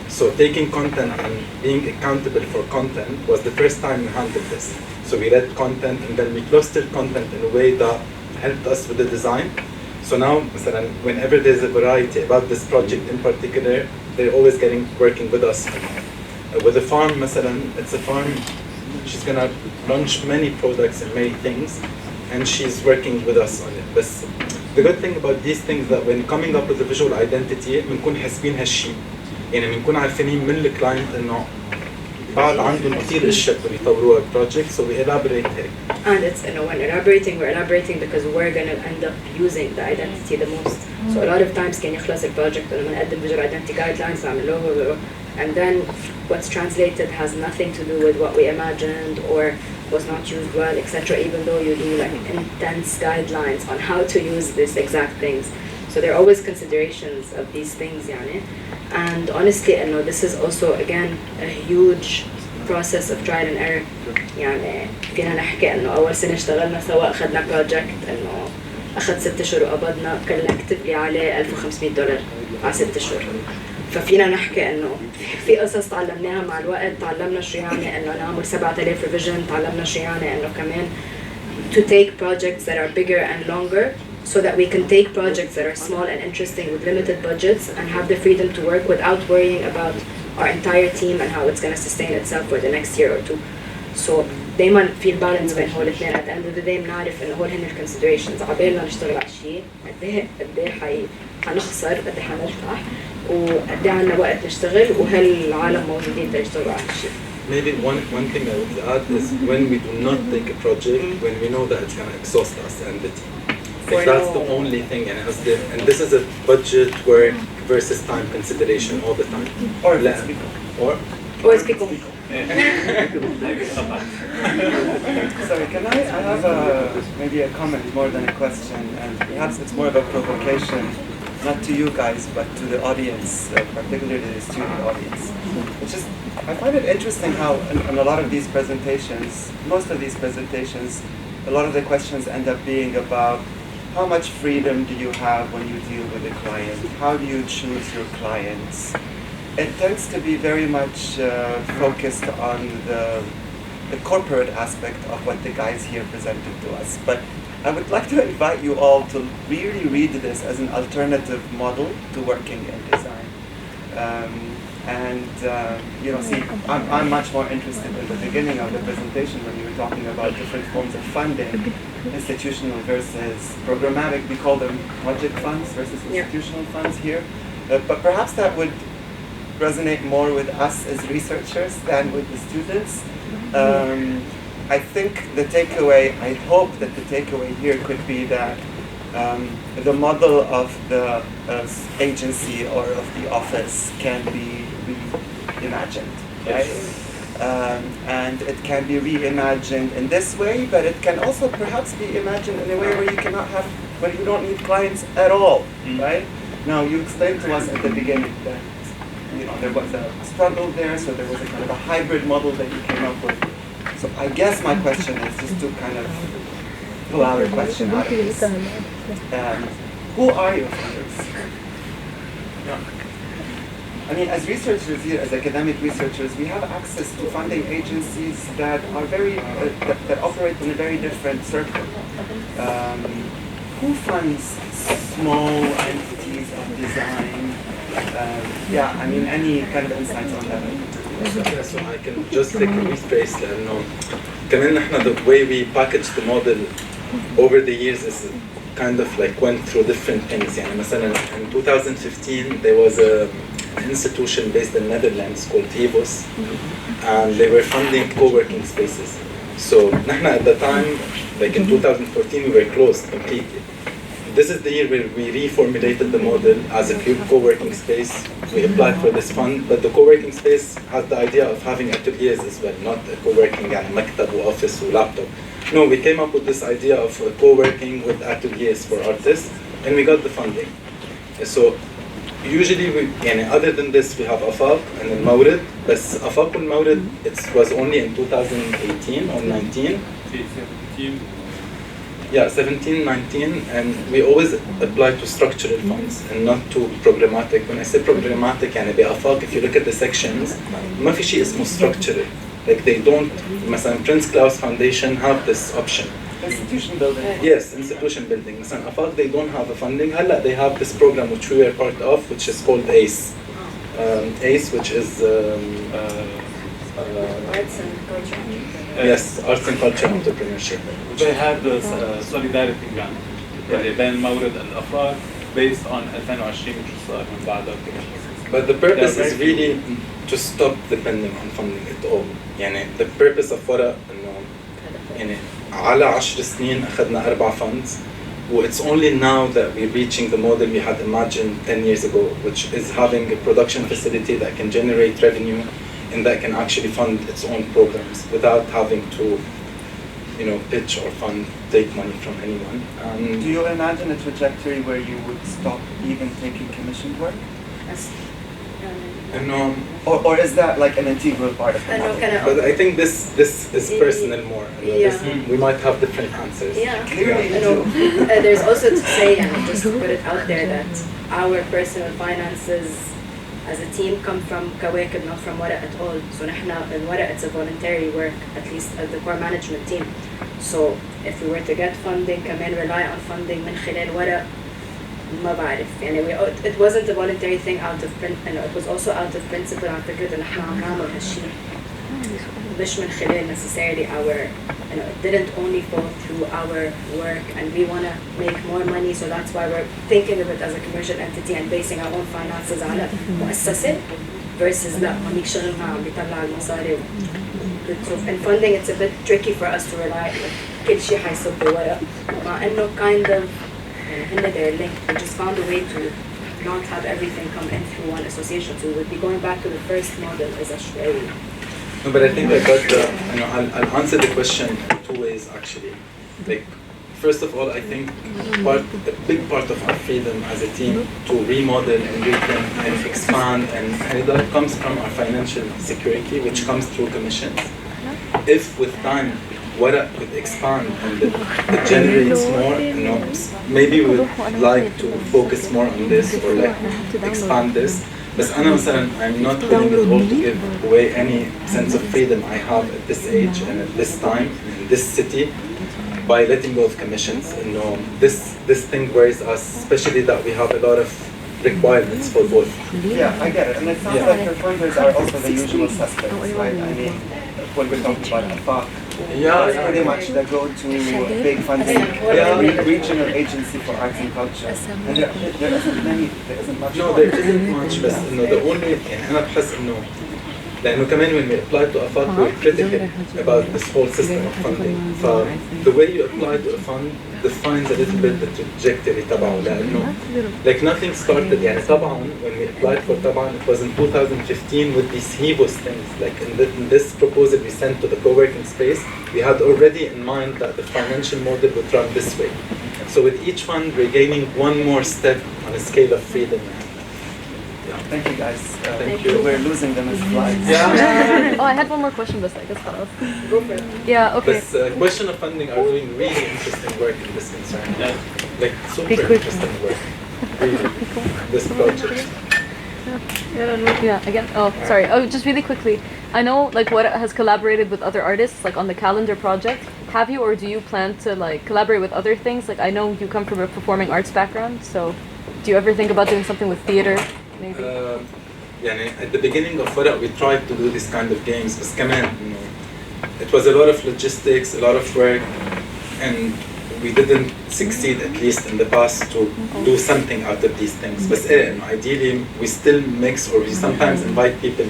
So taking content and being accountable for content was the first time we handled this. So we read content and then we clustered content in a way that helped us with the design. So now مثلا whenever there's a variety about this project in particular, they're always working with us. With a farm مثلا, it's a farm, she's gonna launch many products and many things, and she's working with us on it. But the good thing about these things that when coming up with a visual identity بنكون حاسبين هالشيء. يعني بنكون عارفين من الكلاينت انه بعد عندهم كثير اشياء بدهم يطوروها البروجكت, so we elaborate هيك.
And it's, you know, when we're elaborating because we're gonna end up using the identity the most. So a lot of times كان يخلص البروجكت ولما نقدم visual identity guidelines نعمل logo, and then what's translated has nothing to do with what we imagined or was not used well, etc. Even though you do like intense guidelines on how to use these exact things. So there are always considerations of these things, يعني. And honestly, you know, this is also again a huge process of trial and error. يعني فينا نحكي إنه أول سنة اشتغلنا سوا أخذنا project إنه أخذ 6 أشهر وقبضنا collectively عليه $1,500 على 6 أشهر. ففينا نحكي إنه في قصص تعلمناها مع الوقت, تعلمنا شو يعني إنه نعمل 7000 revision, تعلمنا شو يعني إنه كمان to take projects that are bigger and longer, so that we can take projects that are small and interesting with limited budgets and have the freedom to work without worrying about our entire team and how it's going to sustain itself for the next year or two. So دايما في البالانس بين هول الاثنين. at the end of the day بنعرف انه هول هن الكونسيدريشنز عبالنا نشتغل على الشيء قد ايه حنخسر, قد ايه حنرتاح, وقد ايه عندنا وقت نشتغل, وهالعالم موجودين تيشتغلوا على الشيء.
Maybe one thing I would add is when we do not take a project, when we know that it's going to exhaust us and the team. If that's the only thing, and this is a budget work versus time consideration all the time. Or
Always people.
Sorry, can I have maybe a comment more than a question, and perhaps it's more of a provocation, not to you guys, but to the audience, particularly the student audience. It's just, I find it interesting how in a lot of these presentations, most of these presentations, a lot of the questions end up being about how much freedom do you have when you deal with a client? How do you choose your clients? It tends to be very much focused on the corporate aspect of what the guys here presented to us. But I would like to invite you all to really read this as an alternative model to working in design. You know, see, I'm much more interested in the beginning of the presentation when you were talking about different forms of funding, institutional versus programmatic. We call them project funds versus institutional funds here. But perhaps that would resonate more with us as researchers than with the students. I think the takeaway, I hope that the takeaway here could be that the model of the agency or of the office can be reimagined, right? And it can be reimagined in this way, but it can also perhaps be imagined in a way where where you don't need clients at all, right? Now, you explained to us at the beginning that, you know, there was a struggle there, so there was a kind of a hybrid model that you came up with. So I guess my question is just to kind of pull out a question out of this. Who are your funders? I mean, as researchers here, as academic researchers, we have access to funding agencies that are that operate in a very different circle. Who funds small entities of design? Yeah, I mean, any kind of insights on that?
So I can just take a rephrase لأنه كمان نحن the way we package the model over the years is kind of like went through different things. يعني مثلا in 2015 there was an institution based in Netherlands called HEVOS, and they were funding co-working spaces. So نحن at the time, like in 2014, we were closed completely. This is the year where we reformulated the model as a co-working space. We applied for this fund, but the co-working space has the idea of having ateliers as well, not a co-working يعني مكتب و office و laptop. No, we came up with this idea of co-working with ateliers for artists, and we got the funding. So usually other than this we have AFAق and المورد, but AFAق والمورد it was only in 2018 or 19. 17, 19, and we always apply to structural funds and not to programmatic. When I say programmatic, يعني بأفاق, if you look at the sections, ما في شيء اسمه structural. Like they don't, مثلا Prince Claus Foundation have this option.
Institution building.
Yes, institution building. So AFAQ, they don't have a funding. هلا they have this program which we were part of, which is called ACE. ACE, which is
Arts and culture.
yes, arts and culture entrepreneurship.
They had the solidarity grant اللي بين مورد الآفاق based on 2020 which صار من بعدها كده.
But the purpose is really to stop depending on funding at all. يعني the purpose of ورق إنه يعني على 10 سنين أخذنا 4 funds. It's only now that we're reaching the model we had imagined 10 years ago, which is having a production facility that can generate revenue and that can actually fund its own programs without having to, pitch or take money from anyone.
Do you imagine a trajectory where you would stop even taking commissioned work? Or is that like an integral part of the model?
But I think this is personal more. We might have different answers.
Yeah, clearly. There's also to say, and just to put it out there, that our personal finances as a team come from Kawakeb, not from Waraq at all. So in Waraq, it's a voluntary work, at least as the core management team. So if we were to get funding, كمان rely on funding من خلال Waraq, ما بعرف. يعني it wasn't a voluntary thing out of it was also out of principle عن فكرة إن إحنا عم نعمل هالشيء. مش من خلال necessarily our, it didn't only fall through our work and we want to make more money, so that's why we're thinking of it as a commercial entity and basing our own finances على مؤسسة versus لا هنيك شغلنا عم بيطلع المصاري. So in funding it's a bit tricky for us to rely كل شيء حيصب بورق مع إنه kind of they're linked. We just found a way to not have everything come in through one association. So we would be going back to the first model as a shway.
No, but I think I got I'll answer the question in 2 ways actually. Like, first of all, I think a big part of our freedom as a team to remodel and rethink and expand and that comes from our financial security, which comes through commissions. If with time Waraq could expand and it generates more, maybe we would like to focus more on this or like expand this. But I'm not willing at all to give away any sense of freedom I have at this age and at this time in this city by letting go of commissions. This thing worries us, especially that we have a lot of requirements for both.
Yeah, I get it. And it sounds like your funders are also the usual suspects, right? I mean, when we're talking about AFAQ, it's pretty much the go-to big funding regional agency for arts and culture. And there isn't much.
No, there isn't much, but the only أنا بحس لأنه كمان when we apply to a fund we're critical about this whole system of funding. The way you apply to a fund defines a little bit the trajectory تبعه لأنه like nothing started يعني طبعا when we applied for طبعا it was in 2015 with these HEVOS things like in this proposal we sent to the co-working space we had already in mind that the financial model would run this way. So with each fund we're gaining one more step on a scale of freedom.
Thank you guys.
Thank you.
We're losing them as slides.
Yeah. I had one more question, but I guess
Go for it.
Yeah, okay.
But question of funding are doing really interesting work in this concern. Like super interesting work. Really. This project.
Yeah, again. Oh, sorry. Oh, just really quickly. I know like Waraq has collaborated with other artists like on the calendar project. Have you or do you plan to like collaborate with other things? Like I know you come from a performing arts background, so do you ever think about doing something with theater? Maybe.
At the beginning of Waraq, we tried to do this kind of games, but كمان, it was a lot of logistics, a lot of work, and we didn't succeed, at least in the past, to do something out of these things. But ideally, we still mix or we sometimes invite people,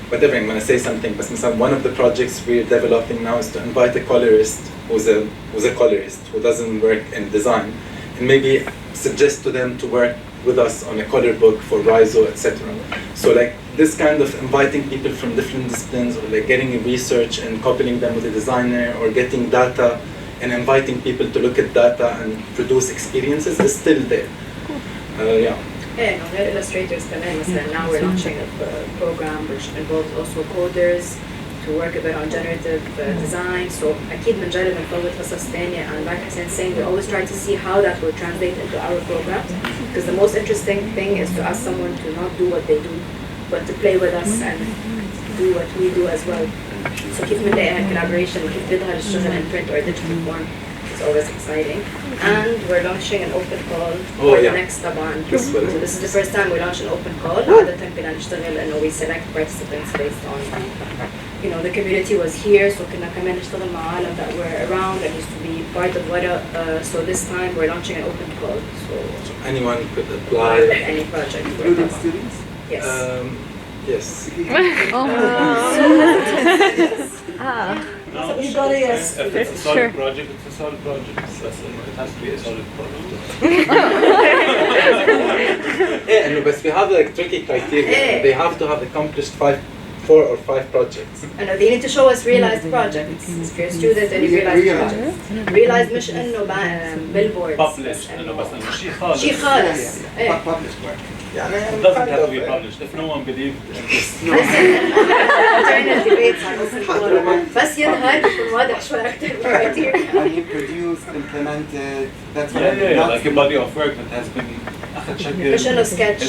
whatever, I'm going to say something, but one of the projects we're developing now is to invite a colorist who's a colorist, who doesn't work in design, and maybe suggest to them to work with us on a color book for Riso, etc. So like this kind of inviting people from different disciplines or like getting a research and coupling them with a designer or getting data and inviting people to look at data and produce experiences is still there.
غير illustrators كمان مثلا now we're launching a program which involves also coders to work a bit on generative design. So أكيد بنجرب نفوت قصص تانية and like Hussein saying we always try to see how that will translate into our programs because the most interesting thing is to ask someone to not do what they do but to play with us and do what we do as well. So keep ملاقيها collaboration وكيف بيظهر الشغل in print or digital form. It's always exciting. And we're launching an open call for the next طبعا. So this is the first time we launch an open call. عادة كنا نشتغل إنه we select participants based on the community was here, so كنا كمان نشتغل مع عالم that were around and used to be part of Waraq. So this time we're launching an open call. So
anyone could apply.
Any project.
Including students?
Yes.
Yes.
You got a yes.
If it's a solid project, it's a solid project. It has to be a solid project.
But we have like tricky criteria. They have to have accomplished 4 or 5 projects.
And they need to show us realized projects. If you're a student and you realize projects. Realized مش إنه billboards.
Published. إنه بس إنه شيء خالص.
شيء خالص.
Published work.
It doesn't have to be published. If no one believes in this.
Internal debates on open call. بس يظهر يكون واضح شوي أكثر criteria.
I mean, produced, implemented. That's what I mean.
Yeah, like a body of work that has been أخذ شكل.
مش إنه sketch.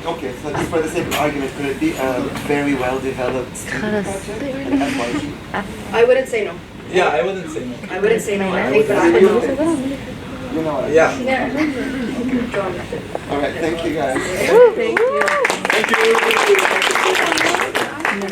Okay, so just for the sake of argument, could it be a very well developed student project?
I wouldn't say no.
Yeah, I wouldn't say no.
I wouldn't say no. I think that I would know.
You know what?
Yeah.
All right, thank you guys.
Thank you.
Thank you.